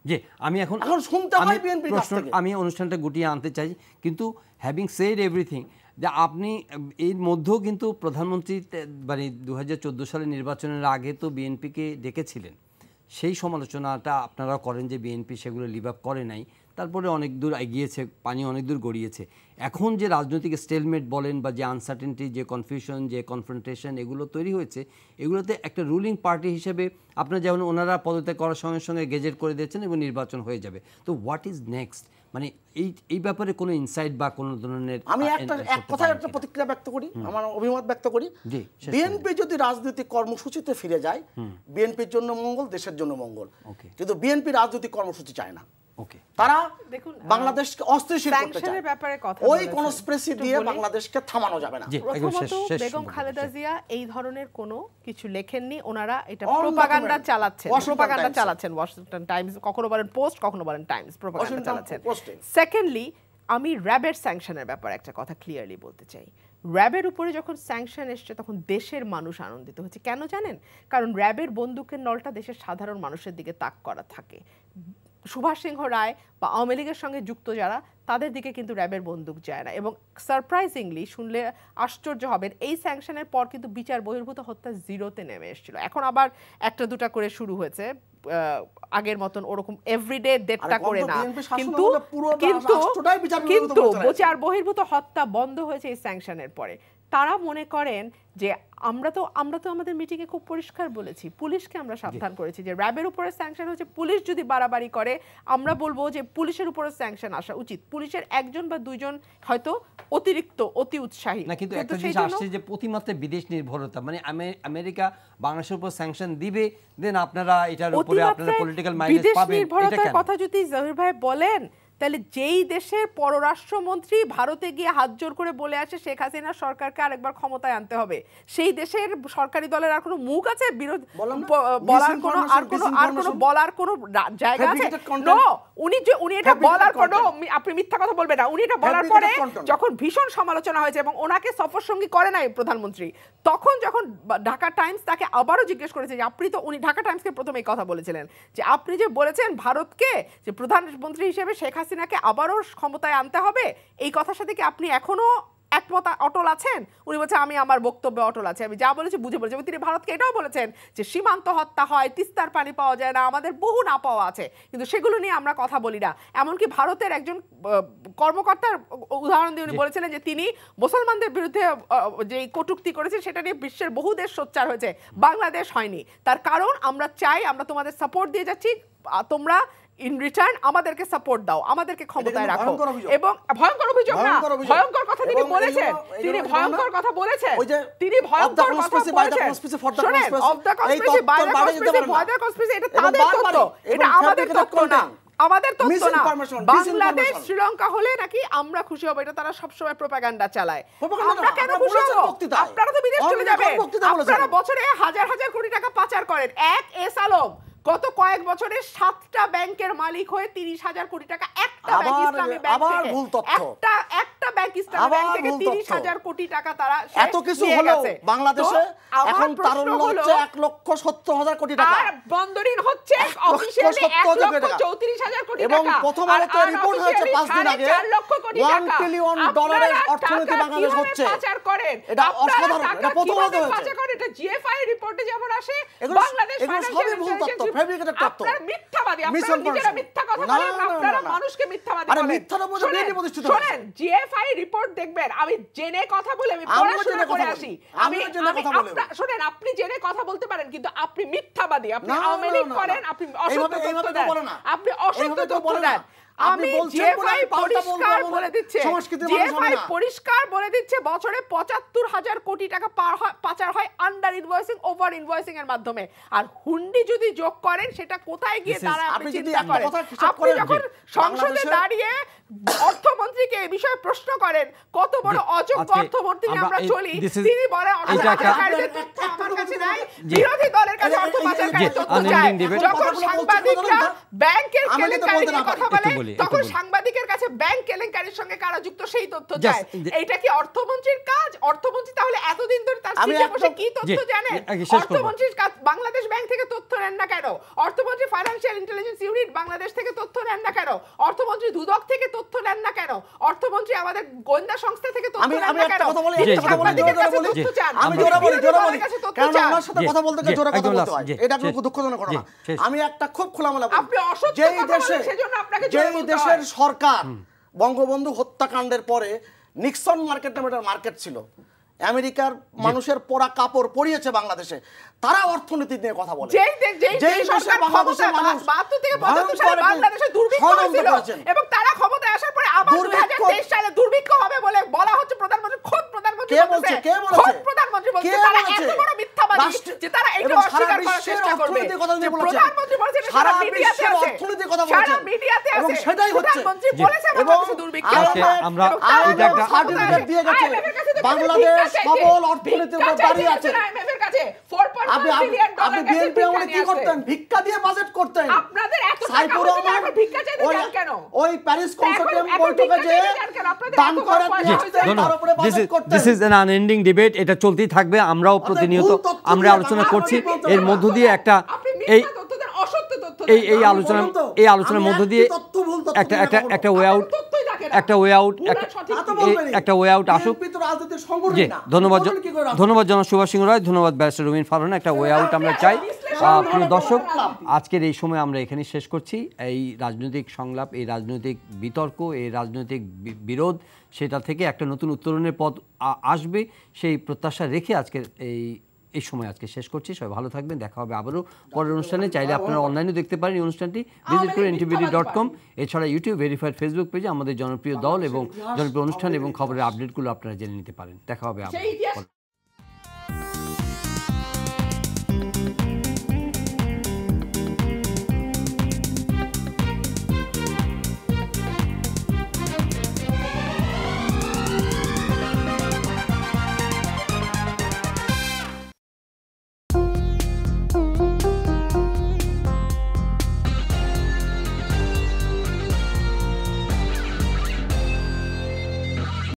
জি, আমি এখন শুনতে হয় বিএনপির কাছ থেকে। আমি অনুষ্ঠানটা গুটিয়ে আনতে চাই, কিন্তু হ্যাভিং সেড এভরিথিং, যে আপনি এর মধ্যেও কিন্তু প্রধানমন্ত্রী মানে 2014 সালের নির্বাচনের আগে তো বিএনপিকে ডেকেছিলেন, সেই সমালোচনাটা আপনারা করেন যে বিএনপি সেগুলো লিভ আপ করে নাই, তারপরে অনেক দূর এগিয়েছে, পানি অনেক দূর গড়িয়েছে। এখন যে রাজনৈতিক স্টেলমেট বলেন বা যে আনসার্টেনটি, যে কনফিউশন, যে কনফ্রন্টেশন এগুলো তৈরি হয়েছে, এগুলোতে একটা রুলিং পার্টি হিসেবে আপনার যেমন ওনারা পদত্যাগ করার সঙ্গে সঙ্গে গেজেট করে দিয়েছেন এবং নির্বাচন হয়ে যাবে। তো হোয়াট ইজ নেক্সট, মানে এই ব্যাপারে কোনো ইনসাইট বা কোনো ধরনের আমি এক কথায় একটা প্রতিক্রিয়া ব্যক্ত করি, আমার অভিমত ব্যক্ত করি। বিএনপি যদি রাজনৈতিক কর্মসূচিতে ফিরে যায়, বিএনপির জন্য মঙ্গল, দেশের জন্য মঙ্গল। কিন্তু বিএনপি রাজনৈতিক কর্মসূচি চায় না। তারা বাংলাদেশকে অস্থিতিশীল করতে চায়। ওই কনস্পিরেসি দিয়ে বাংলাদেশকে থামানো যাবে না। প্রথমত বেগম খালেদা জিয়া এই ধরনের কোনো কিছু লেখেননি, ওনারা এটা প্রোপাগান্ডা চালাচ্ছেন, ওয়াশিংটন টাইমস, কখনো বলেন পোস্ট, কখনো বলেন টাইমস, প্রোপাগান্ডা চালাচ্ছেন। সেকেন্ডলি, আমি র্যাবের স্যাংশনের ব্যাপারে একটা কথা ক্লিয়ারলি বলতে চাই। র্যাবের উপরে যখন স্যাংশন এসছে তখন দেশের মানুষ আনন্দিত হচ্ছে। কেন জানেন? কারণ র্যাবের বন্দুকের নলটা দেশের সাধারণ মানুষের দিকে তাক করা থাকে। সুভাষ সিংহ রায় বা আওয়ামী লীগের সঙ্গে যুক্ত যারা, তাদের দিকে কিন্তু র্যাবের বন্দুক যায় না। এবং সারপ্রাইজিংলি, শুনলে আশ্চর্য হবেন, এই স্যাংশনের পর কিন্তু বিচার বহির্ভূত হত্যা জিরোতে নেমে এসেছিল। এখন আবার একটা দুটা করে শুরু হয়েছে, আগের মতন ওরকম এভরিডে 1.5টা করে না, কিন্তু বিচার বহির্ভূত হত্যা বন্ধ হয়েছে এই স্যাংশনের পরে। তারা মনে করেন যে আমরা তো আমাদের মিটিংয়ে খুব পরিষ্কার বলেছি, পুলিশকে আমরা সাবধান করেছি যে র্যাবের উপরে স্যাংশন হচ্ছে, পুলিশ যদি বাড়াবাড়ি করে আমরা বলবো যে পুলিশের উপরে স্যাংশন আসা উচিত। পুলিশের একজন বা দুইজন হয়তো অতিরিক্ত অতি উৎসাহী না, কিন্তু একটা জিনিস আসছে যে প্রতিমাত্রায় বিদেশ নির্ভরতা, মানে আমেরিকা বাংলাদেশের উপর স্যাংশন দিবে, দেন আপনারা এটার উপরে আপনারা পলিটিক্যাল মাইলেজ পাবেন। নির্ভরতার কথা যদি জহির ভাই বলেন, তাহলে যেই দেশের পররাষ্ট্রমন্ত্রী ভারতে গিয়ে হাত জোর করে বলে আসে শেখ হাসিনা সরকারকে আরেকবার ক্ষমতায় আনতে হবে, সেই দেশের সরকারি দলের আর কোনো মুখ আছে বিরোধ বলার কোনো আর কোনো বলার কোনো জায়গা আছে? নো, উনি এটা বলার কোনো, আপনি মিথ্যা কথা বলবেন না, উনি এটা বলার পরে যখন ভীষণ সমালোচনা হয়েছে এবং ওনাকে সফর সঙ্গী করে নাই প্রধানমন্ত্রী, তখন যখন ঢাকা টাইমস তাকে আবারও জিজ্ঞেস করেছে যে আপনি তো, উনি ঢাকা টাইমসকে প্রথমে এই কথা বলেছিলেন যে আপনি যে বলেছেন ভারতকে যে প্রধানমন্ত্রী হিসেবে শেখ হাসিনাকে আবারও ক্ষমতায় আনতে হবে, এই কথার সাথে কি আপনি এখনো একমত অটল আছেন? উনি বলছেন আমি আমার বক্তব্যে অটল আছে, আমি যা বলেছি বুঝে বলেছি। এবং তিনি ভারতকে এটাও বলেছেন যে সীমান্ত হত্যা হয়, তিস্তার পানি পাওয়া যায় না, আমাদের বহু না পাওয়া আছে, কিন্তু সেগুলো নিয়ে আমরা কথা বলি না। এমনকি ভারতের একজন কর্মকর্তার উদাহরণ দিয়ে উনি বলেছিলেন যে তিনি মুসলমানদের বিরুদ্ধে যে কটূক্তি করেছেন সেটা নিয়ে বিশ্বের বহু দেশ সোচ্চার হয়েছে, বাংলাদেশ হয়নি। তার কারণ আমরা চাই, আমরা তোমাদের সাপোর্ট দিয়ে যাচ্ছি, তোমরা ইন রিটার্ন আমাদেরকে সাপোর্ট দাও, আমাদেরকে ক্ষমতায় রাখো। এবং ভয়ঙ্কর অভিযোগ না, ভয়ঙ্কর কথা তিনি বলেছেন, তিনি ভয়ঙ্কর কথা বলেছেন, তিনি ভয়ঙ্কর কথা বলেছেন। শুনেন, of the conspiracy, by the conspiracy, by the conspiracy, এটা তাদের তথ্য, এটা আমাদের তথ্য না, আমাদের তথ্য না। বাংলাদেশ শ্রীলঙ্কা হলে নাকি আমরা খুশি হব, এটা তারা সবসময় প্রোপাগান্ডা চালায়। আমরা কেন খুশি হব? আপনারা তো বিদেশ চলে যাবেন, আপনারা বছরে হাজার হাজার কোটি টাকা পাচার করেন। এক এস আলম গত কয়েক বছরে 7টা ব্যাংকের মালিক হয়ে 30,000 কোটি টাকা, একটা ব্যাংক ইসলামী ব্যাংক থেকে, একটা ব্যাংক ইসলামী ব্যাংক থেকে 30,000 কোটি টাকা তারা এত কিছু হলো বাংলাদেশে এখন তারল্য হচ্ছে 1,70,000 কোটি টাকা, আর বন্দরিন হচ্ছে অফিশিয়ালি 1,34,000 কোটি টাকা, এবং প্রথম আলোতে রিপোর্ট হয়েছে 5 দিন আগে 1 ট্রিলিয়ন ডলারের অর্থনীতি বাংলাদেশ হচ্ছে। পাচার করেন, এটা অসাধারণ, এটা প্রথম আলোতে হয়েছে। পাচার করেন, এটা জিএফআই রিপোর্টে যেমন আসে, বাংলাদেশ সবই ভুল তথ্য, ফেব্রিকেটেড তথ্য, আপনারা মিথ্যাবাদী, আপনারা নিজেরা মিথ্যা কথা বলেন, আপনারা মানুষকে মিথ্যাবাদী বলেন। আরে মিথ্যার উপরে বিএনপি প্রতিষ্ঠিত হয়েছে। শুনেন, জিএফআই রিপোর্ট দেখবেন, আমি জেনে কথা বলে, আমি পড়াশোনা করে আসি, শুনেন, আপনি জেনে কথা বলতে পারেন কিন্তু আপনি মিথ্যাবাদী, আপনি আওয়ামী লীগ করেন, আপনি অসত্য তথ্য দেন, আপনি অসত্য তথ্য দেন। আমি জিএফআই পরিষ্কার বলে দিচ্ছে, জিএফআই পরিষ্কার বলে দিচ্ছে বছরে 75,000 কোটি টাকা পাচার হয় আন্ডার ইনভয়েসিং, ওভার ইনভয়েসিং এর মাধ্যমে। আর হুন্ডি যদি যোগ করেন সেটা কোথায় গিয়ে তারা আপনি চিন্তা করেন। আপনি যখন সংসদে দাঁড়িয়ে অর্থমন্ত্রীকে এই বিষয়ে প্রশ্ন করেন, কত বড় অযোগ্য অর্থমন্ত্রী আমরা চলি, তিনি বলেন অর্থকারীদের তথ্য আমার কাছে নাই, বিরোধী দলের কাছে অর্থ পাচারকারীর তথ্য চায়। যখন সাংবাদিকরা ব্যাংকের কেলেঙ্কারি নিয়ে কথা বলে, তখন সাংবাদিকের কাছে ব্যাংক কেলেঙ্কারির সঙ্গে কারা যুক্ত সেই তথ্য চায়। এইটা কি অর্থমন্ত্রীর কাজ? অর্থমন্ত্রী তাহলে এতদিন ধরে তার সিটে বসে কি তথ্য জানেন? অর্থমন্ত্রীর কাজ, বাংলাদেশ ব্যাংক থেকে তথ্য নেন না কেন? অর্থমন্ত্রী ফাইন্যান্সিয়াল ইন্টেলিজেন্স ইউনিট বাংলাদেশ থেকে তথ্য নেন না কেন? অর্থমন্ত্রী দুদক থেকে তথ্য নেন না কেন? অর্থমন্ত্রী আমাদের গোয়েন্দা সংস্থা থেকে তথ্য আমি নেন আমি না একটা কেন? কথা বলি, জি, একটা কথা বলি, সাংবাদিকের জোরে কাছে বলি, তথ্য চান। আমি জোরে বলি, বিরোধী দলের কাছে তথ্য কারণ চান। ওনার সাথে জি, কথা বলতে গেলে জি, জোরে কথা একদম বলতে last, হয়, জি, এটা জি, খুব দুঃখজনক ঘটনা। জি, শেষ। আমি একটা খুব খোলামেলা বলি, আপনি অসত্য যেই কথা দেশে বলেন, সেজন্য আপনাকে জোরে যেই বলতে দেশের হয়। সরকার বঙ্গবন্ধু হত্যাকাণ্ডের পরে নিক্সন মার্কেট নামে একটা মার্কেট ছিল, আমেরিকার মানুষের পরা কাপড় পরিয়েছে বাংলাদেশে, তারা অর্থনীতি নিয়ে কথা বলে। যেই সরকার বাংলাদেশের মানুষ 72 থেকে 75 সালে বাংলাদেশে দুর্ভিক্ষ হয়েছিল এবং তারা ক্ষমতায় আসার পরে আবার 2023 সালে দুর্ভিক্ষ হবে বলে বলা হচ্ছে, প্রধানমন্ত্রী খোদ প্রধানমন্ত্রী কে বলছে? কে বলেছে? খোদ প্রধানমন্ত্রী বলছে, কে তারা বলেছে? এত বড় মিথ্যাবাদী রাষ্ট্র- যে তারা এটা এবং সারা অস্বীকার করার বিশ্বের চেষ্টা করবে। অর্থনীতির কথা যে উনি বলেছেন। প্রধানমন্ত্রী বলেছেন, সারা সারা মিডিয়াতে বিশ্বের আছে, অর্থনীতির কথা সারা বলেছেন। মিডিয়াতে এবং আছে, সেটাই হচ্ছে। প্রধানমন্ত্রী জি। বলেছেন এবং বাংলাদেশে দুর্ভিক্ষ আজকে হবে। আমরা এবং তারা এটা একটা সার্টিফিকেট দিয়ে গেছে, IMF এর কাছে তো বাংলাদেশ ভিক্ষা চাইছে, সবল অর্থনীতির উপর ভিক্ষা দাঁড়িয়ে চাইছে আছে। IMF এর কাছে 4.1 বিলিয়ন আপনি ডলার বিএনপি আমলে কি করতেন? ভিক্ষা দিয়ে বাজেট করতেন। আপনাদের এত টাকা সাইফুর হচ্ছে, রহমান এখন ভিক্ষা চাইতে ওই- যান কেন? ওই প্যারিস কনসার্টিয়াম এখন বৈঠকে ভিক্ষা যে চাইতে যান কেন? আপনাদের দান এত করে পয়সা দিয়ে হয়েছে। আসতেন, তার উপরে বাজেট করতেন। This is an unending debate, এটা চলতেই থাকবে। আমরাও প্রতিনিয়ত ভুল তথ্য আমরা দিয়ে আলোচনা বাংলা করছি, মানুষ বলতে এর পারে মধ্য না। দিয়ে একটা আপনি এই মিথ্যা তথ্য দেন, অসত্য তথ্য এই দেন। এই আমি আলোচনা বললাম তো, এই আলোচনার আমি মধ্য একটি দিয়ে তথ্য ভুল তথ্য একটা দিয়ে একটা কথা একটা বলবো। ওয়ে আউট, আপনার তথ্যই থাকে না। একটা ওয়ে আউট, ভুল আর সঠিক তা তো কি? বলবেনই। একটা ওয়ে আউট আসুক। বিএনপি তো রাজনীতির সংগঠন জি, না। ধন্যবাদ বলবেন কি করে রাজনীতি? ধন্যবাদ জনাব সুভাষ সিংহ রায়, ধন্যবাদ ব্যারিস্টার রুমিন ফারহান। একটা ওয়ে আউট আমরা চাই। প্রিয় দর্শক, আজকের এই সময় আমরা এখানে শেষ করছি। এই রাজনৈতিক সংলাপ, এই রাজনৈতিক বিতর্ক, এই রাজনৈতিক বিরোধ, সেটা থেকে একটা নতুন উত্তরণের পথ আসবে, সেই প্রত্যাশা রেখে আজকের এই সময় আজকে শেষ করছি। সবাই ভালো থাকবেন, দেখা হবে আবারও পরের অনুষ্ঠানে। চাইলে আপনারা অনলাইনেও দেখতে পারেন এই অনুষ্ঠানটি, ভিজিট করে NTVD.com। এছাড়া ইউটিউব ভেরিফাইড ফেসবুক পেজে আমাদের জনপ্রিয় দল এবং জনপ্রিয় অনুষ্ঠান এবং খবরের আপডেটগুলো আপনারা জেনে নিতে পারেন। দেখা হবে আবার।